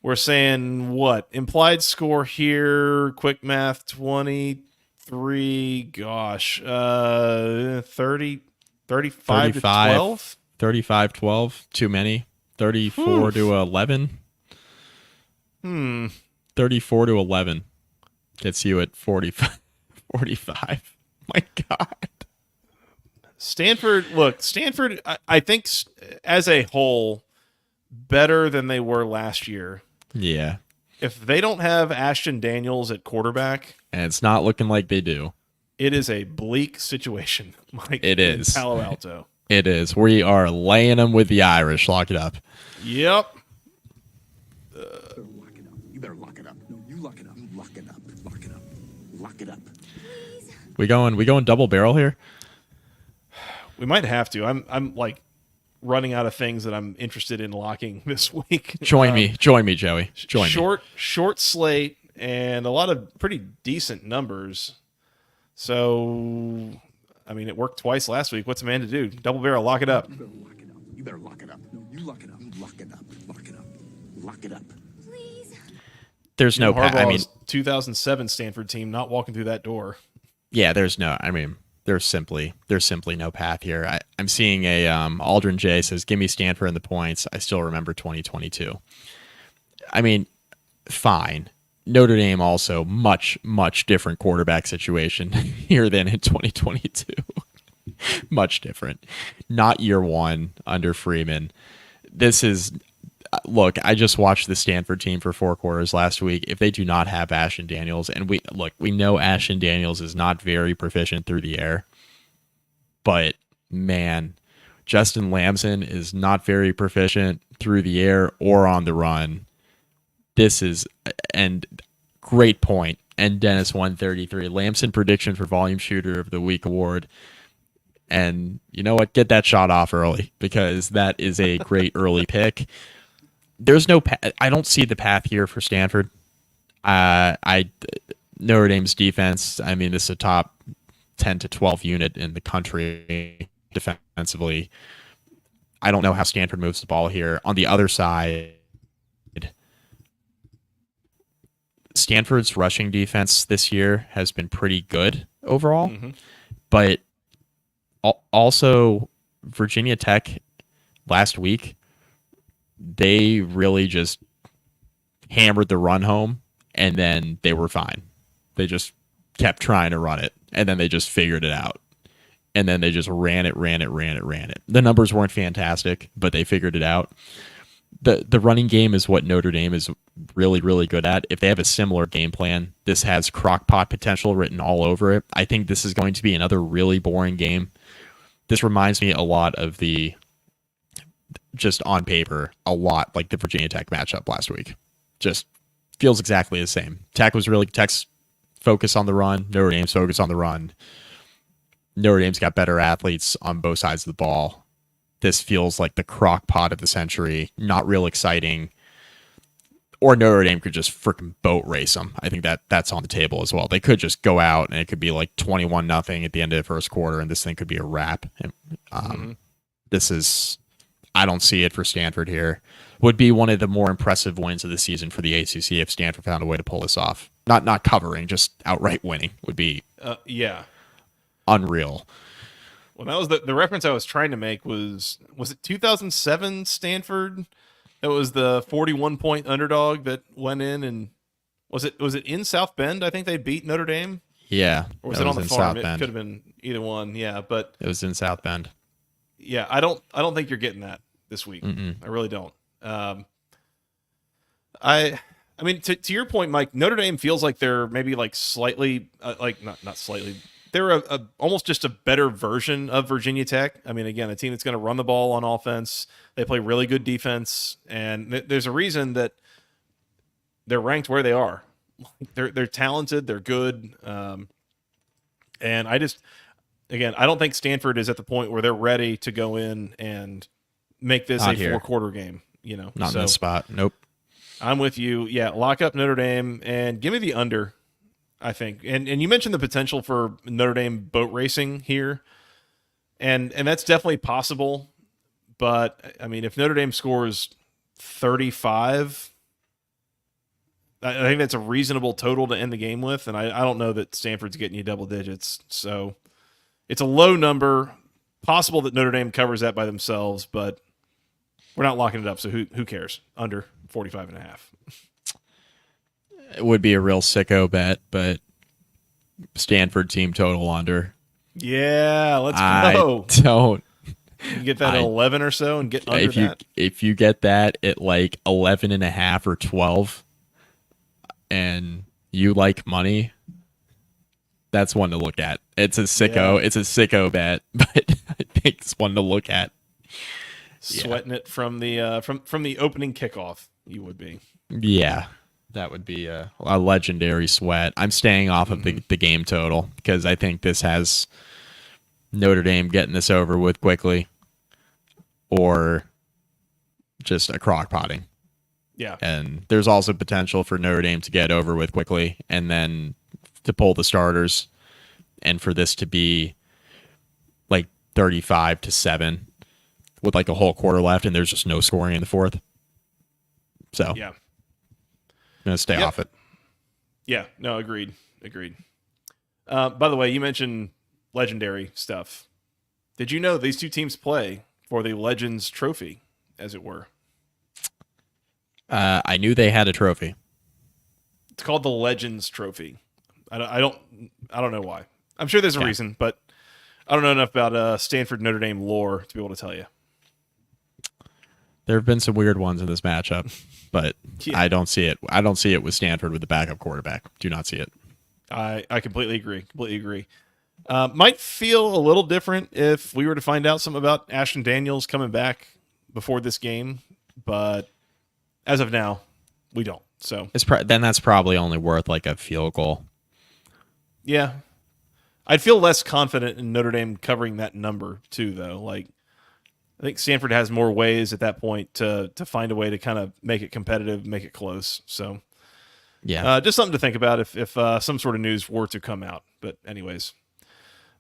we're saying what? Implied score here, quick math, 23, 30, 35 to 12? 35-12, too many. 34 to 11. 34 to 11 gets you at 45. My God. Stanford, I think as a whole, better than they were last year. Yeah. If they don't have Ashton Daniels at quarterback, and it's not looking like they do, it is a bleak situation. Mike, it is. Palo Alto. It is. We are laying them with the Irish. Lock it up. Yep. Lock it up. You better lock it up. No, you lock it up. Lock it up. Lock it up. Lock it up. We going double barrel here? We might have to. I'm like running out of things that I'm interested in locking this week. Join me, Joey. Join me. Short slate and a lot of pretty decent numbers. So, it worked twice last week. What's a man to do? Double barrel, lock it up. You better lock it up. You better lock it up. No, you lock it up. Lock it up. Lock it up. Lock it up. Please. There's no. Harbaugh's 2007 Stanford team not walking through that door. Yeah, there's no. there's simply no path here. I'm seeing a Aldrin J says, "Give me Stanford and the points." I still remember 2022. I mean, fine. Notre Dame also much different quarterback situation here than in 2022. Much different. Not year one under Freeman. This is look, I just watched the Stanford team for 4 quarters last week. If they do not have Ashton Daniels, and we know Ashton Daniels is not very proficient through the air, but man, Justin Lamson is not very proficient through the air or on the run. This is, and great point. And Dennis 133, Lamson prediction for volume shooter of the week award. And you know what? Get that shot off early, because that is a great early pick. There's no I don't see the path here for Stanford. Notre Dame's defense, I mean, this is a top 10 to 12 unit in the country defensively. I don't know how Stanford moves the ball here. On the other side, Stanford's rushing defense this year has been pretty good overall, but also Virginia Tech last week, they really just hammered the run home, and then they were fine. They just kept trying to run it, and then they just figured it out. And then they just ran it. The numbers weren't fantastic, but they figured it out. The running game is what Notre Dame is really, really good at. If they have a similar game plan, this has crockpot potential written all over it. I think this is going to be another really boring game. This reminds me a lot of just on paper, a lot like the Virginia Tech matchup last week. Just feels exactly the same. Tech's focus on the run, Notre Dame's focus on the run. Notre Dame's got better athletes on both sides of the ball. This feels like the crock pot of the century, not real exciting. Or Notre Dame could just freaking boat race them. I think that's on the table as well. They could just go out and it could be like 21-0 at the end of the first quarter, and this thing could be a wrap. This is, I don't see it for Stanford here. Would be one of the more impressive wins of the season for the ACC if Stanford found a way to pull this off. Not covering, just outright winning would be unreal. Well, that was the reference I was trying to make was it 2007 Stanford? It was the 41-point underdog that went in, and was it in South Bend? I think they beat Notre Dame. Yeah, or was it on the farm? It could have been either one. Yeah, but it was in South Bend. Yeah, I don't think you're getting that this week. I really don't. I mean, to your point, Mike, Notre Dame feels like they're maybe like slightly, like not slightly. They're almost just a better version of Virginia Tech. I mean, again, a team that's going to run the ball on offense. They play really good defense, and there's a reason that they're ranked where they are. They're talented. They're good. And I don't think Stanford is at the point where they're ready to go in and make this a 4-quarter game. Not in this spot. Nope. I'm with you. Yeah, lock up Notre Dame and give me the under, I think. And you mentioned the potential for Notre Dame boat racing here. And that's definitely possible. But, I mean, if Notre Dame scores 35, I think that's a reasonable total to end the game with. And I don't know that Stanford's getting you double digits. So it's a low number. Possible that Notre Dame covers that by themselves, but we're not locking it up. So who cares? Under 45.5. It would be a real sicko bet, but Stanford team total under. Yeah, let's go. I don't. You can get that at 11 or so and get under that. If you get that at like 11.5 or 12 and you like money, that's one to look at. It's a sicko. Yeah. It's a sicko bet, but I think it's one to look at. Sweating it from the from the opening kickoff, you would be. Yeah, that would be a legendary sweat. I'm staying off of the game total because I think this has Notre Dame getting this over with quickly, or just a crock potting. Yeah, and there's also potential for Notre Dame to get over with quickly and then to pull the starters, and for this to be like 35-7. With like a whole quarter left, and there's just no scoring in the fourth. So yeah, I'm gonna stay off it. Yeah, no, agreed. By the way, you mentioned legendary stuff. Did you know these two teams play for the Legends Trophy, as it were? I knew they had a trophy. It's called the Legends Trophy. I don't know why. I'm sure there's a reason, but I don't know enough about Stanford Notre Dame lore to be able to tell you. There have been some weird ones in this matchup, but I don't see it. I don't see it with Stanford with the backup quarterback. Do not see it. I completely agree. Completely agree. Might feel a little different if we were to find out something about Ashton Daniels coming back before this game, but as of now, we don't. So then that's probably only worth like a field goal. Yeah. I'd feel less confident in Notre Dame covering that number too, though. Like, I think Stanford has more ways at that point to find a way to kind of make it competitive, make it close. So, yeah, just something to think about if some sort of news were to come out. But anyways,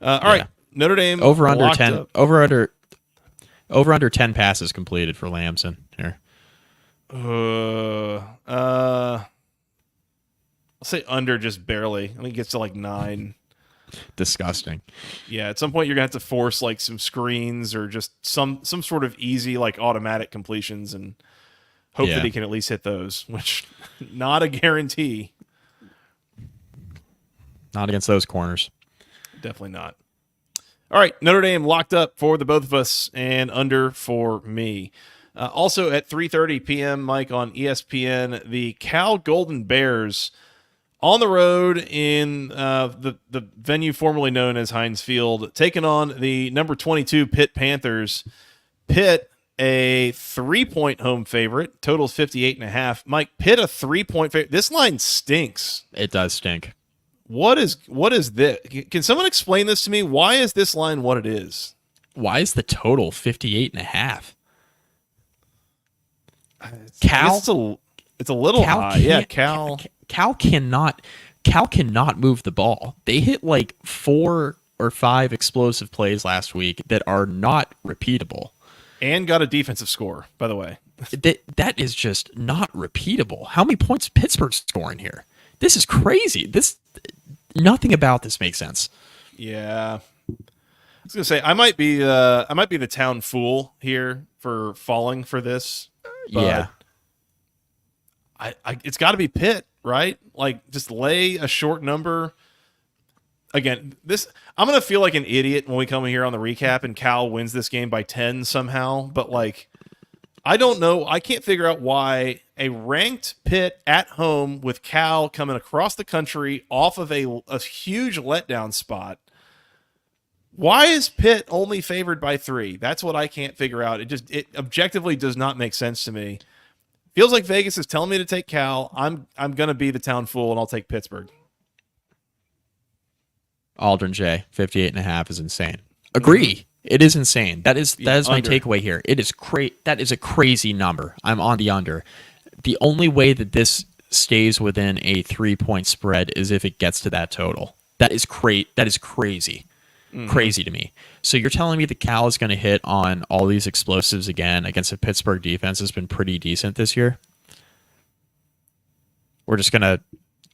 all right, Notre Dame over under 10 over under 10 passes completed for Lamson here. I'll say under just barely. I think it gets to like 9. Disgusting. Yeah, at some point you're gonna have to force like some screens or just some sort of easy like automatic completions and hope that he can at least hit those, which not a guarantee. Not against those corners. Definitely not. All right, Notre Dame locked up for the both of us and under for me. Also at 3:30 p.m., Mike, on ESPN, the Cal Golden Bears on the road in the venue formerly known as Heinz Field, taking on the number 22 Pitt Panthers. Pitt, a 3-point home favorite, totals 58.5. Mike, Pitt, a 3-point favorite. This line stinks. It does stink. What is this? Can someone explain this to me? Why is this line what it is? Why is the total 58.5? Cal, it's a little high. Yeah, Cal cannot move the ball. They hit like 4 or 5 explosive plays last week that are not repeatable. And got a defensive score, by the way. That is just not repeatable. How many points is Pittsburgh scoring here? This is crazy. Nothing about this makes sense. Yeah. I was gonna say I might be the town fool here for falling for this. But yeah. It's got to be Pitt, right? Like, just lay a short number. Again, I'm going to feel like an idiot when we come in here on the recap and Cal wins this game by 10 somehow. But, like, I don't know. I can't figure out why a ranked Pitt at home with Cal coming across the country off of a huge letdown spot. Why is Pitt only favored by 3? That's what I can't figure out. It objectively does not make sense to me. Feels like Vegas is telling me to take Cal. I'm going to be the town fool, and I'll take Pittsburgh. Aldrin J, 58.5 is insane. Agree. Mm-hmm. It is insane. That is my takeaway here. It is that is a crazy number. I'm on the under. The only way that this stays within a 3-point spread is if it gets to that total. That is crazy. Mm-hmm. Crazy to me. So you're telling me that Cal is going to hit on all these explosives again against a Pittsburgh defense that's been pretty decent this year? We're just going to...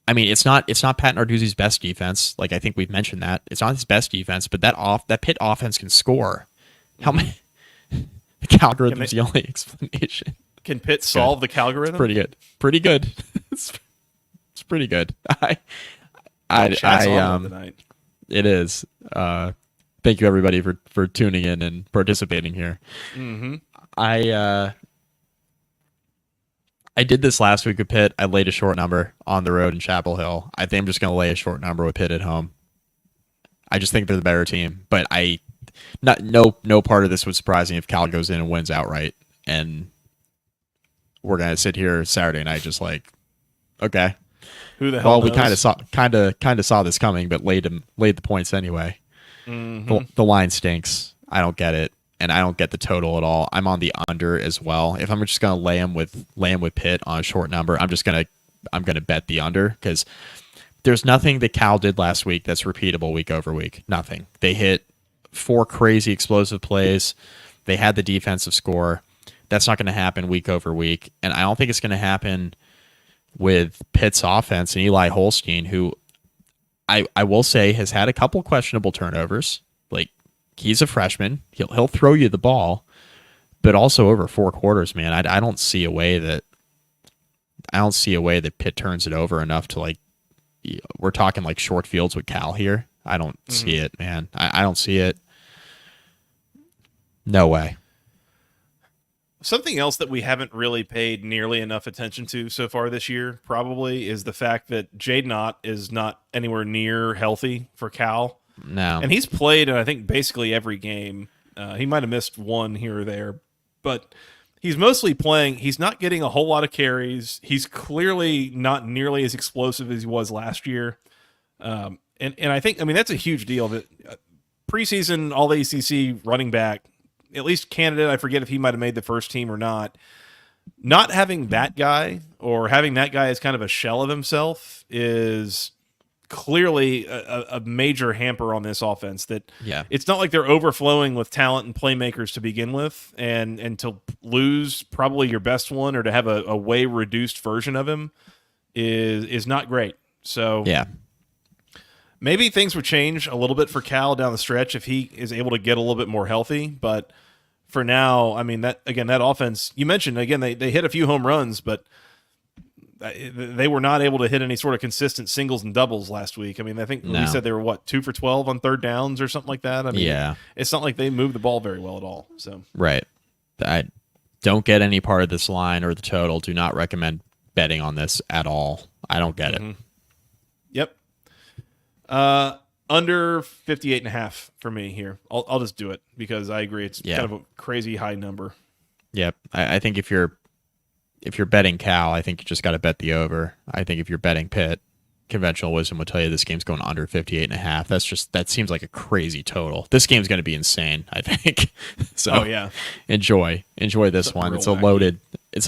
I mean, it's not Pat Narduzzi's best defense. Like, I think we've mentioned that. It's not his best defense, but that Pitt offense can score. How many... The algorithm's the only explanation. Can Pitt solve the algorithm? It's pretty good. Pretty good. It's pretty good. Tonight. It is. Thank you, everybody, for tuning in and participating here. Mm-hmm. I did this last week with Pitt. I laid a short number on the road in Chapel Hill. I think I'm just going to lay a short number with Pitt at home. I just think they're the better team, but no part of this would surprise me if Cal goes in and wins outright, and we're going to sit here Saturday night just like, okay. Who the hell knows? We kind of saw this coming, but laid the points anyway. Mm-hmm. The line stinks. I don't get it, and I don't get the total at all. I'm on the under as well. If I'm just gonna lay him with Pitt on a short number, I'm gonna bet the under, because there's nothing that Cal did last week that's repeatable week over week. Nothing. They hit 4 crazy explosive plays. They had the defensive score. That's not going to happen week over week, and I don't think it's going to happen with Pitt's offense and Eli Holstein, who I will say has had a couple questionable turnovers. Like, he's a freshman. He'll throw you the ball, but also over 4 quarters, man. I don't see a way that Pitt turns it over enough to, like, we're talking like short fields with Cal here. I don't see it, man. I don't see it. No way. Something else that we haven't really paid nearly enough attention to so far this year probably is the fact that Jaden Ott is not anywhere near healthy for Cal. No. And he's played in, I think, basically every game. He might have missed one here or there, but he's mostly playing. He's not getting a whole lot of carries. He's clearly not nearly as explosive as he was last year. And I think, I mean, that's a huge deal that preseason All-ACC running back, at least candidate, I forget if he might have made the first team or not having that guy or having that guy as kind of a shell of himself is clearly a major hamper on this offense. That it's not like they're overflowing with talent and playmakers to begin with, and to lose probably your best one or to have a way reduced version of him is not great. So maybe things would change a little bit for Cal down the stretch if he is able to get a little bit more healthy. But for now, I mean, that offense, you mentioned, again, they hit a few home runs, but they were not able to hit any sort of consistent singles and doubles last week. I mean, I think we said they were, 2 for 12 on third downs or something like that. I mean, it's not like they moved the ball very well at all. So right. I don't get any part of this line or the total. Do not recommend betting on this at all. I don't get it. Yep. Under 58.5 for me here. I'll just do it because I agree it's kind of a crazy high number. Yep. I think if you're betting Cal, I think you just got to bet the over. I think if you're betting Pitt, conventional wisdom would tell you this game's going under 58.5. That seems like a crazy total. This game's going to be insane, I think. So enjoy this one. It's a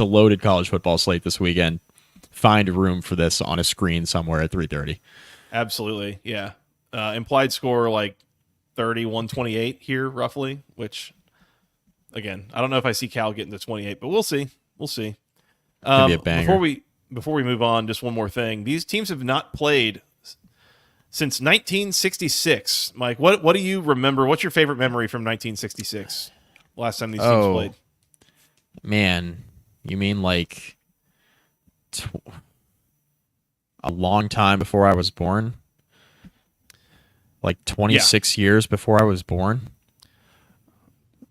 loaded college football slate this weekend. Find room for this on a screen somewhere at 3:30. Absolutely. Yeah. Implied score like 31-28 here roughly, which again, I don't know if I see Cal getting to 28, but we'll see. Could be a banger. Before we move on, just one more thing. These teams have not played since 1966. Mike, what do you remember? What's your favorite memory from 1966? Last time these teams played? Man, you mean like a long time before I was born? Like 26 years before I was born?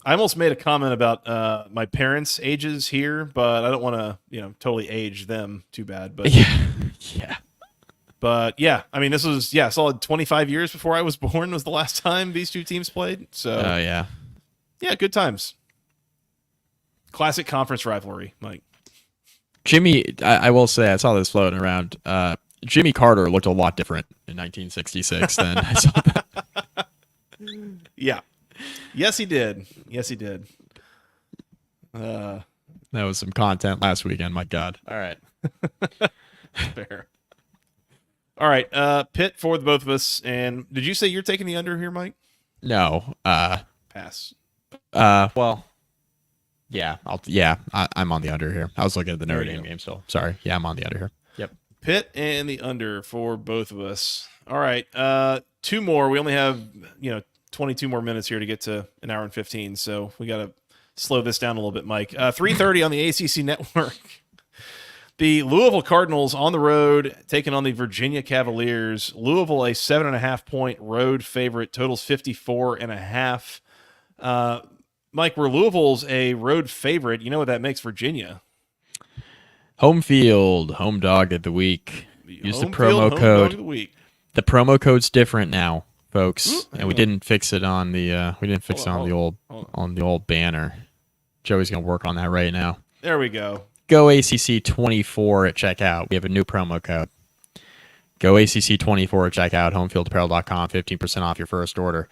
I almost made a comment about my parents' ages here, but I don't want to, totally age them too bad. But yeah. But yeah, I mean, this was solid 25 years before I was born was the last time these two teams played. So yeah, good times. Classic conference rivalry, Mike. Jimmy, I will say, I saw this floating around. Jimmy Carter looked a lot different in 1966 than I saw that. Yeah. Yes, he did. That was some content last weekend. My God. All right. Fair. All right. Pitt for the both of us. And did you say you're taking the under here, Mike? No. Pass. Well, yeah. I'm on the under here. I was looking at the Notre Dame game still. Sorry. Yeah, I'm on the under here. Yep. Pitt and the under for both of us. All right. 2 more. We only have, 22 more minutes here to get to an hour and 15. So we got to slow this down a little bit, Mike. 3:30 on the ACC network. The Louisville Cardinals on the road taking on the Virginia Cavaliers. Louisville, a 7.5 point road favorite, totals 54.5. Mike, where Louisville's a road favorite, you know what that makes Virginia? Home field, home dog of the week. Use the promo code. The promo code's different now, folks, and we didn't fix it on the on the old banner. Joey's gonna work on that right now. There we go. Go ACC24 at checkout. We have a new promo code. Go ACC24 at checkout. Homefieldapparel.com. 15% off your first order.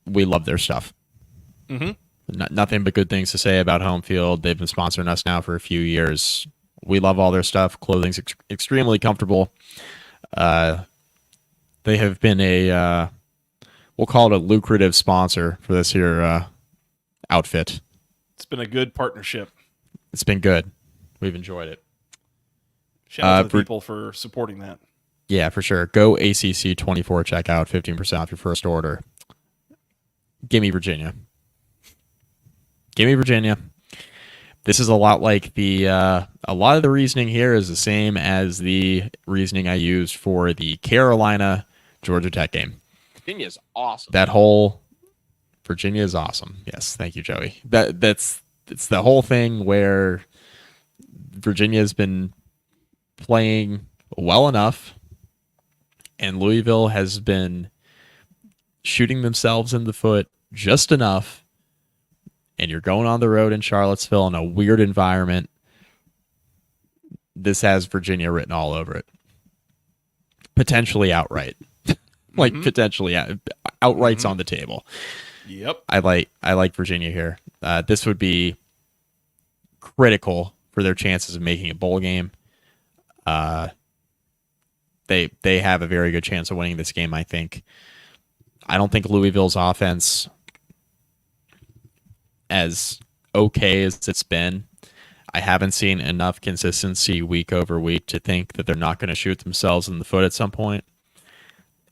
We love their stuff. Nothing but good things to say about Home Field. They've been sponsoring us now for a few years. We love all their stuff. Clothing's extremely comfortable. They have been we'll call it a lucrative sponsor for this here outfit. It's been a good partnership. It's been good. We've enjoyed it. Shout out to the people for supporting that. Yeah, for sure. Go ACC 24 checkout, 15% off your first order. Give me Virginia. Give me Virginia. This is a lot like a lot of the reasoning here is the same as the reasoning I used for the Carolina Georgia Tech game. Virginia's awesome. That whole Virginia is awesome. Yes, thank you, Joey. It's the whole thing where Virginia has been playing well enough, and Louisville has been shooting themselves in the foot just enough, and you're going on the road in Charlottesville in a weird environment. This has Virginia written all over it. Potentially outright. Potentially outright's on the table. Yep. I like Virginia here. This would be critical for their chances of making a bowl game. They have a very good chance of winning this game, I think. I don't think Louisville's offense, as okay as it's been, I haven't seen enough consistency week over week to think that they're not going to shoot themselves in the foot at some point.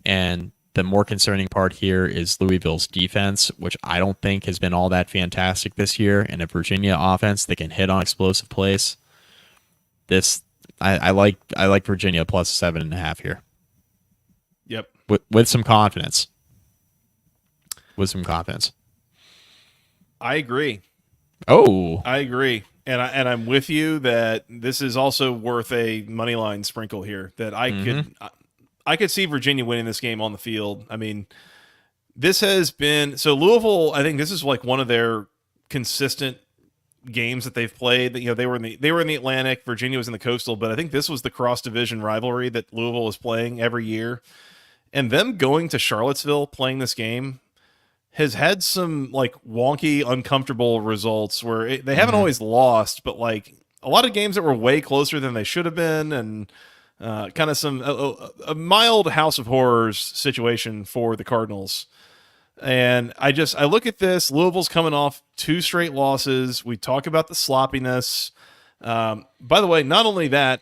And the more concerning part here is Louisville's defense, which I don't think has been all that fantastic this year. And a Virginia offense that can hit on explosive plays. I like Virginia plus 7.5 here. Yep. With some confidence. With some confidence. I agree. Oh, I agree. And I'm with you that this is also worth a money line sprinkle here. That I could see Virginia winning this game on the field. I mean, this has been so Louisville. I think this is like one of their consistent games that they've played. You know, they were in the Atlantic. Virginia was in the Coastal, but I think this was the cross division rivalry that Louisville is playing every year. And them going to Charlottesville playing this game has had some like wonky, uncomfortable results where they haven't always lost, but like a lot of games that were way closer than they should have been, and kind of a mild House of Horrors situation for the Cardinals. And I look at this. Louisville's coming off 2 straight losses. We talk about the sloppiness. By the way, not only that,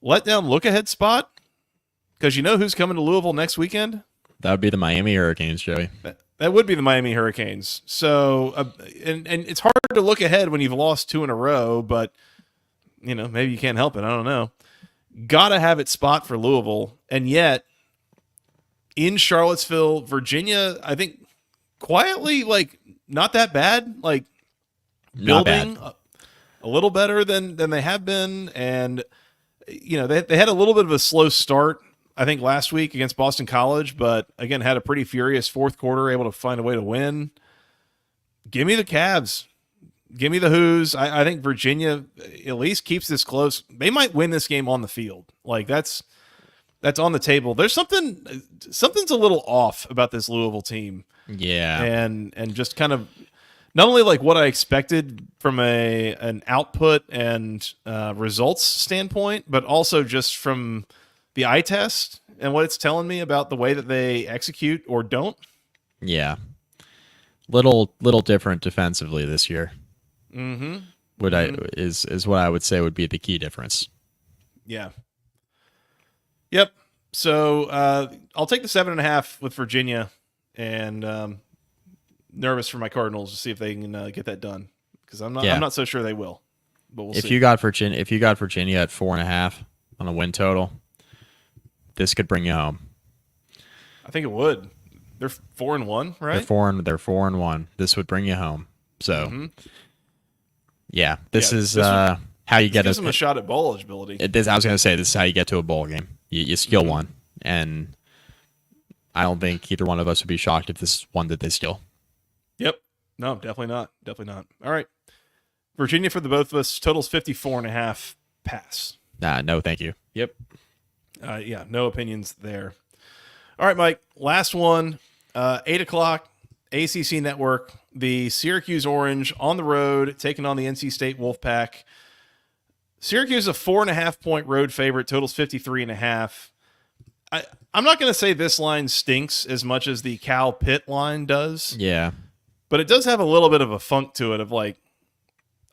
let down look ahead spot, because you know who's coming to Louisville next weekend? that would be the Miami Hurricanes, Joey. That would be the Miami Hurricanes. So, and it's hard to look ahead when you've lost 2 in a row, but, you know, maybe you can't help it. I don't know. Got to have it spot for Louisville. And yet, in Charlottesville, Virginia, I think quietly, like, not that bad. Like, building a little better than they have been. And, you know, they had a little bit of a slow start, I think, last week against Boston College, but again, had a pretty furious fourth quarter, able to find a way to win. Give me the Cavs. Give me the Who's. I think Virginia at least keeps this close. They might win this game on the field. Like, that's on the table. There's something's a little off about this Louisville team. Yeah. And just kind of not only like what I expected from an output and results standpoint, but also just from the eye test and what it's telling me about the way that they execute or don't. Yeah. Little different defensively this year. Mm-hmm. Is what I would say would be the key difference. Yeah. Yep. So I'll take the 7.5 with Virginia, and nervous for my Cardinals to see if they can get that done, because I'm not so sure they will. But we'll see. If you got Virginia at 4.5 on a win total, this could bring you home. I think it would. They're 4-1, right? They're 4-1. This would bring you home. So, yeah, this is how you get gives them a shot at bowl eligibility. I was going to say this is how you get to a bowl game. You steal one, and I don't think either one of us would be shocked if this is one that they steal. Yep. No, definitely not. Definitely not. All right. Virginia for the both of us. Totals 54.5. Pass. No, thank you. Yep. Yeah, no opinions there. All right, Mike. Last one. 8 o'clock. ACC Network. The Syracuse Orange on the road, taking on the NC State Wolfpack. Syracuse is a 4.5-point road favorite. Totals 53.5. I'm not going to say this line stinks as much as the Cal Pitt line does. Yeah. But it does have a little bit of a funk to it of like,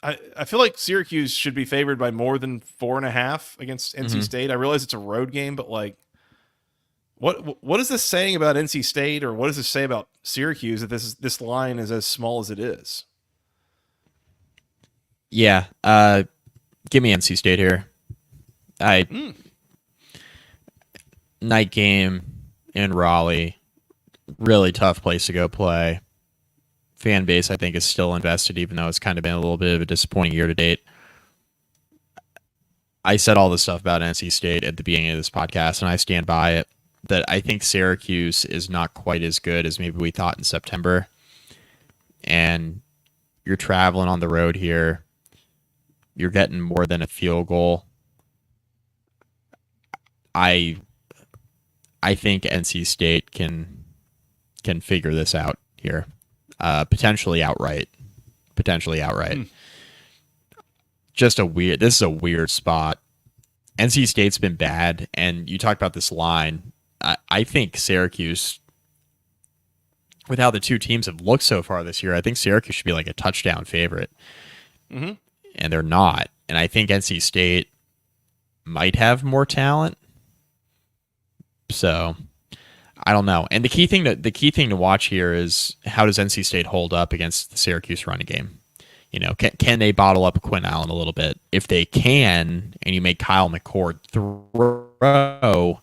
I feel like Syracuse should be favored by more than 4.5 against NC State. I realize it's a road game, but like, What is this saying about NC State, or what does this say about Syracuse that this line is as small as it is? Yeah, give me NC State here. Night game in Raleigh, really tough place to go play. Fan base, I think, is still invested, even though it's kind of been a little bit of a disappointing year to date. I said all this stuff about NC State at the beginning of this podcast, and I stand by it, that I think Syracuse is not quite as good as maybe we thought in September. And you're traveling on the road here. You're getting more than a field goal. I think NC State can figure this out here. Potentially outright. This is a weird spot. NC State's been bad, and you talked about this line. I think Syracuse, with how the two teams have looked so far this year, I think Syracuse should be like a touchdown favorite. Mm-hmm. And they're not. And I think NC State might have more talent. So I don't know. And the key thing to watch here is, how does NC State hold up against the Syracuse running game? You know, can they bottle up Quinn Allen a little bit? If they can, and you make Kyle McCord throw,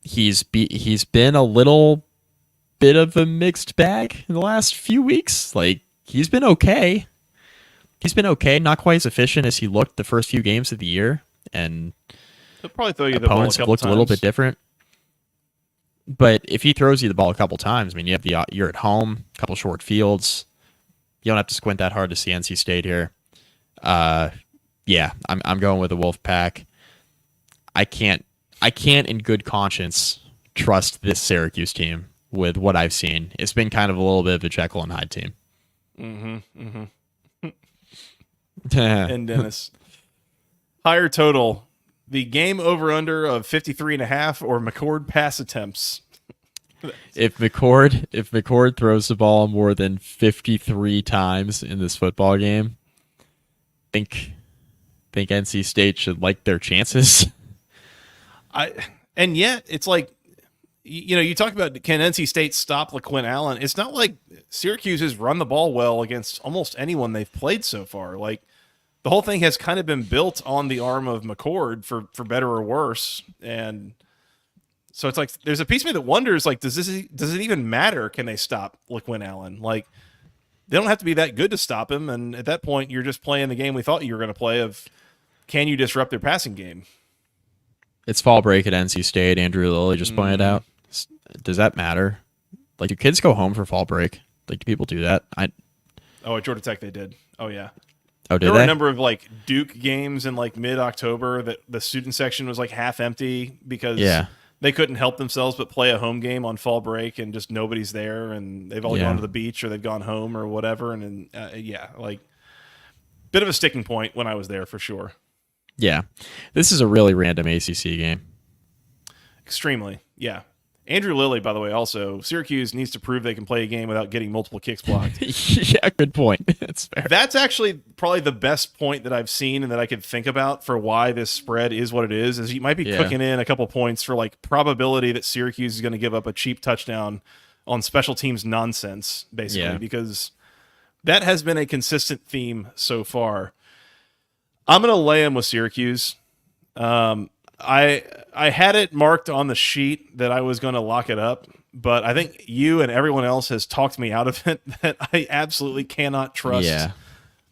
he's been a little bit of a mixed bag in the last few weeks. Like, he's been okay. Not quite as efficient as he looked the first few games of the year, and he'll probably throw you the ball a opponents have looked times. a little bit different. But if he throws you the ball a couple times, I mean, you're at home, a couple short fields. You don't have to squint that hard to see NC State here. Yeah, I'm going with the Wolfpack. I can't in good conscience trust this Syracuse team with what I've seen. It's been kind of a little bit of a Jekyll and Hyde team. And Dennis, higher total, the game over under of 53.5 or McCord pass attempts. If McCord throws the ball more than 53 times in this football game, I think NC State should like their chances. And yet it's like, you know, you talk about, can NC State stop LaQuinn Allen? It's not like Syracuse has run the ball well against almost anyone they've played so far. Like, the whole thing has kind of been built on the arm of McCord, for better or worse. And so it's like, there's a piece of me that wonders, like, does it even matter? Can they stop LaQuinn Allen? Like, they don't have to be that good to stop him. And at that point, you're just playing the game we thought you were going to play of, can you disrupt their passing game? It's fall break at NC State. Andrew Lilly just pointed out. Does that matter? Like, do kids go home for fall break? Like, do people do that? At Georgia Tech they did. Oh, yeah. Oh, did there they? were a number of, like, Duke games in, like, mid-October that the student section was, like, half empty because they couldn't help themselves but play a home game on fall break, and just nobody's there, and they've all gone to the beach or they've gone home or whatever. And like, bit of a sticking point when I was there for sure. Yeah. This is a really random ACC game. Extremely, yeah. Andrew Lilly, by the way, also, Syracuse needs to prove they can play a game without getting multiple kicks blocked. Yeah, good point. That's fair. That's actually probably the best point that I've seen and that I could think about for why this spread is what it is you might be cooking in a couple points for, like, probability that Syracuse is going to give up a cheap touchdown on special teams nonsense, basically, because that has been a consistent theme so far. I'm going to lay them with Syracuse. I had it marked on the sheet that I was going to lock it up, but I think you and everyone else has talked me out of it, that I absolutely cannot trust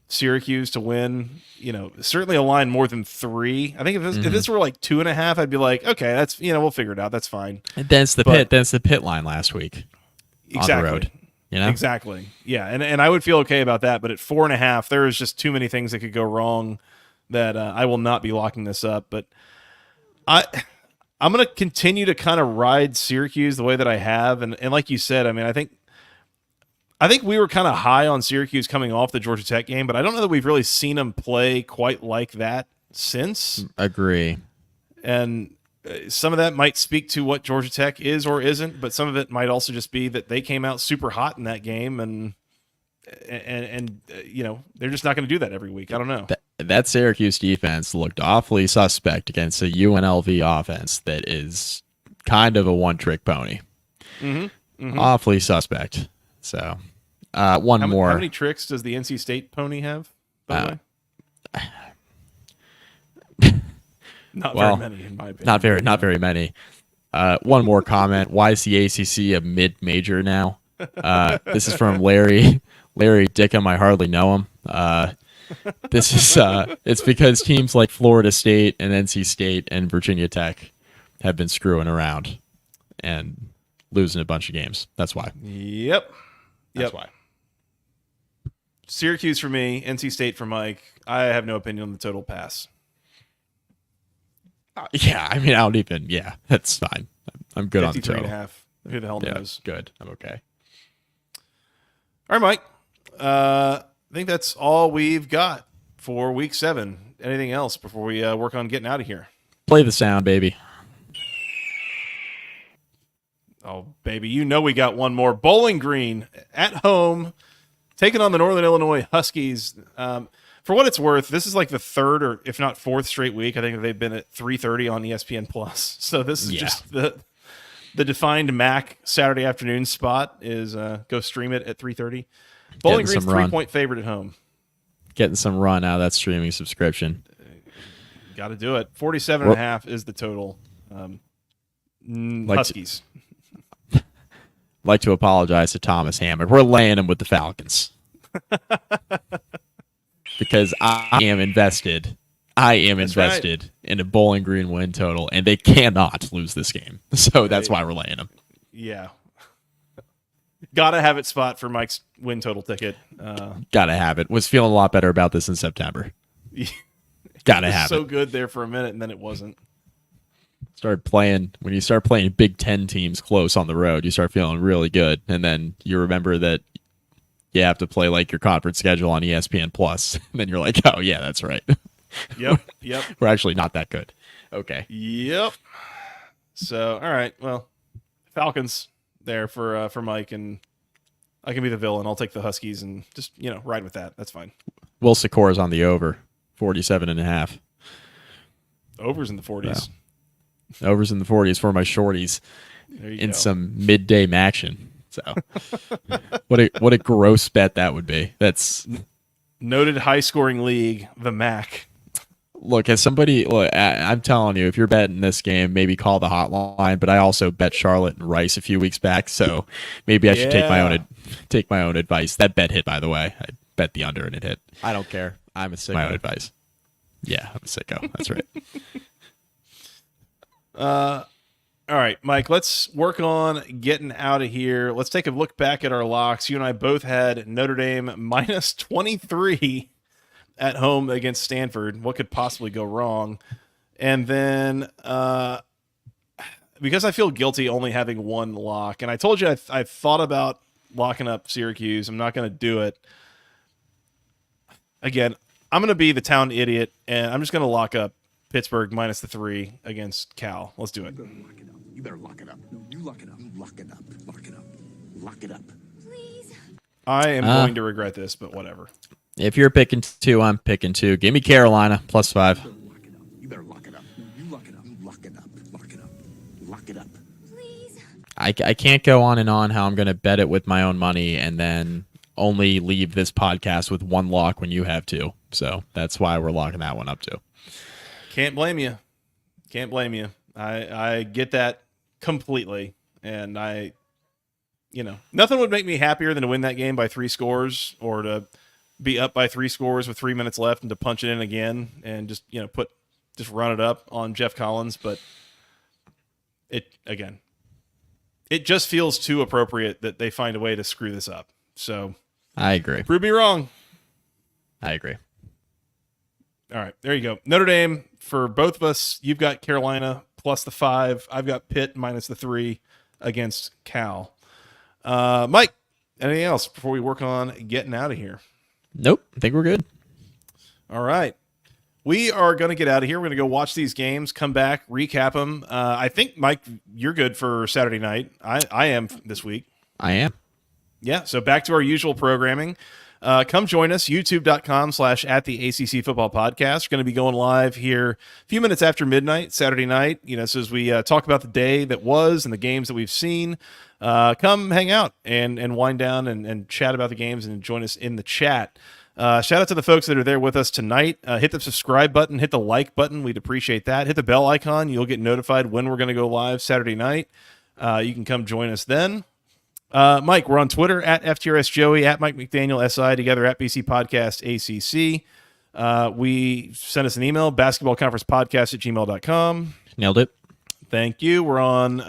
Syracuse to win. You know, certainly a line more than 3. I think if this were like 2.5, I'd be like, okay, that's, we'll figure it out. That's fine. And that's the pit line last week. Exactly. On the road. You know? Exactly. Yeah. And I would feel okay about that, but at 4.5, there is just too many things that could go wrong that I will not be locking this up. But I'm going to continue to kind of ride Syracuse the way that I have. And like you said, I mean, I think we were kind of high on Syracuse coming off the Georgia Tech game, but I don't know that we've really seen them play quite like that since. Agree. And some of that might speak to what Georgia Tech is or isn't, but some of it might also just be that they came out super hot in that game, and they're just not going to do that every week. I don't know. that Syracuse defense looked awfully suspect against a UNLV offense that is kind of a one-trick pony. Awfully suspect. So, one more. How many tricks does the NC State pony have, by the way? Not very many, in my opinion. Not very many. One more comment. Why is the ACC a mid-major now? This is from Larry Dickham. I hardly know him. This is it's because teams like Florida State and NC State and Virginia Tech have been screwing around and losing a bunch of games. That's why. Yep. That's why. Syracuse for me, NC State for Mike. I have no opinion on the total pass. Yeah, I mean, I don't even. Yeah, that's fine. I'm good on the total. 53.5. Who the hell knows? Good. I'm okay. All right, Mike. I think that's all we've got for week 7. Anything else before we work on getting out of here? Play the sound, baby. Oh, baby, you know we got one more. Bowling Green at home, taking on the Northern Illinois Huskies. For what it's worth, this is like the 3rd or if not 4th straight week. I think they've been at 3:30 on ESPN Plus. So this is just the defined MAC Saturday afternoon spot is go stream it at 3:30. Bowling Green's 3-point favorite at home. Getting some run out of that streaming subscription. Got to do it. 47.5 is the total. Huskies. Like to apologize to Thomas Hammond. We're laying him with the Falcons. Because I am invested. In a Bowling Green win total, and they cannot lose this game. So that's why we're laying them. Yeah. Gotta have it spot for Mike's win total ticket. Gotta have it. Was feeling a lot better about this in September. Gotta have it. So good there for a minute, and then it wasn't. When you start playing Big Ten teams close on the road, you start feeling really good, and then you remember that you have to play like your conference schedule on ESPN Plus. And then you're like, oh yeah, that's right. Yep. We're actually not that good. Okay. Yep. So, all right. Well, Falcons there for Mike, and I can be the villain. I'll take the Huskies and just, ride with that. That's fine. Will Secor on the over, 47.5. Overs in the 40s. Wow. Overs in the 40s for my shorties in some midday action. So, what a gross bet that would be. That's noted high scoring league, the MAC. Look, as somebody, I'm telling you, if you're betting this game, maybe call the hotline. But I also bet Charlotte and Rice a few weeks back, so maybe I should take my own advice. That bet hit, by the way. I bet the under and it hit. I don't care. I'm a sicko. My own advice. Yeah, I'm a sicko. That's right. All right, Mike, let's work on getting out of here. Let's take a look back at our locks. You and I both had Notre Dame minus 23 at home against Stanford. What could possibly go wrong? And then because I feel guilty only having one lock, and I told you I thought about locking up Syracuse. I'm not going to do it. Again, I'm going to be the town idiot, and I'm just going to lock up Pittsburgh minus the 3 against Cal. Let's do it. You better lock it up. No, you lock it up. Lock it up. Lock it up. Lock it up. Please. I am going to regret this, but whatever. If you're picking 2, I'm picking 2. Give me Carolina plus 5. You better lock it up. No, you lock it up. Lock it up. Lock it up. Lock it up. Please. I can't go on and on how I'm going to bet it with my own money and then only leave this podcast with one lock when you have 2. So that's why we're locking that one up too. Can't blame you. Can't blame you. I get that completely. And nothing would make me happier than to win that game by 3 scores or to be up by 3 scores with 3 minutes left and to punch it in again and just run it up on Geoff Collins. But it just feels too appropriate that they find a way to screw this up. So I agree. Prove me wrong. I agree. All right, there you go. Notre Dame for both of us. You've got Carolina plus the 5. I've got Pitt minus the 3 against Cal. Mike, anything else before we work on getting out of here? Nope. I think we're good. All right. We are going to get out of here. We're going to go watch these games, come back, recap them. I think, Mike, you're good for Saturday night. I am this week. I am. Yeah, so back to our usual programming. come join us, youtube.com/@the-ACC Football Podcast. We're going to be going live here a few minutes after midnight, Saturday night. So as we talk about the day that was and the games that we've seen, come hang out and wind down and chat about the games and join us in the chat. Shout out to the folks that are there with us tonight. Hit the subscribe button, hit the like button. We'd appreciate that. Hit the bell icon. You'll get notified when we're going to go live Saturday night. You can come join us then. Mike, we're on Twitter at FTRSJoey, at Mike McDaniel SI, together at BC Podcast ACC. We send us an email, basketballconferencepodcast@gmail.com. Nailed it. Thank you. We're on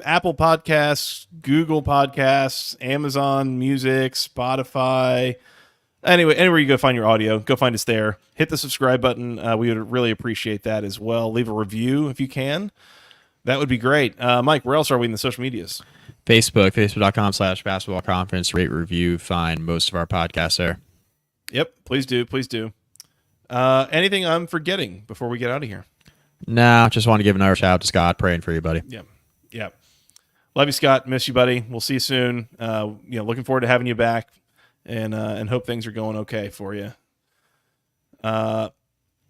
Apple Podcasts, Google Podcasts, Amazon Music, Spotify. Anyway, anywhere you go find your audio, go find us there. Hit the subscribe button. We would really appreciate that as well. Leave a review if you can. That would be great. Mike, where else are we in the social medias? Facebook.com/basketball conference. Rate, review, find most of our podcasts there. Yep, please do. Please do. Anything I'm forgetting before we get out of here? Nah, just want to give another shout out to Scott. Praying for you, buddy. Yeah. Love you, Scott. Miss you, buddy. We'll see you soon. Looking forward to having you back, and hope things are going okay for you.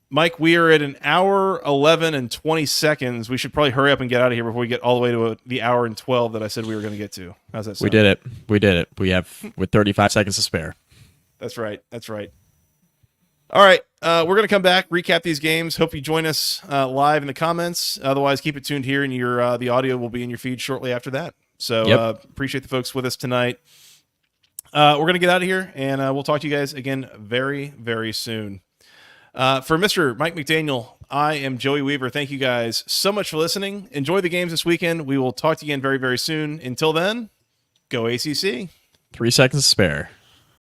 Mike, we are at an hour 11 and 20 seconds. We should probably hurry up and get out of here before we get all the way to the hour and 12 that I said we were going to get to. How's that sound? We did it. We have with 35 seconds to spare. That's right. All right. We're going to come back, recap these games. Hope you join us live in the comments. Otherwise, keep it tuned here, and the audio will be in your feed shortly after that. So appreciate the folks with us tonight. We're going to get out of here, and we'll talk to you guys again very, very soon. For Mr. Mike McDaniel, I am Joey Weaver. Thank you guys so much for listening. Enjoy the games this weekend. We will talk to you again very, very soon. Until then, go ACC. 3 seconds to spare.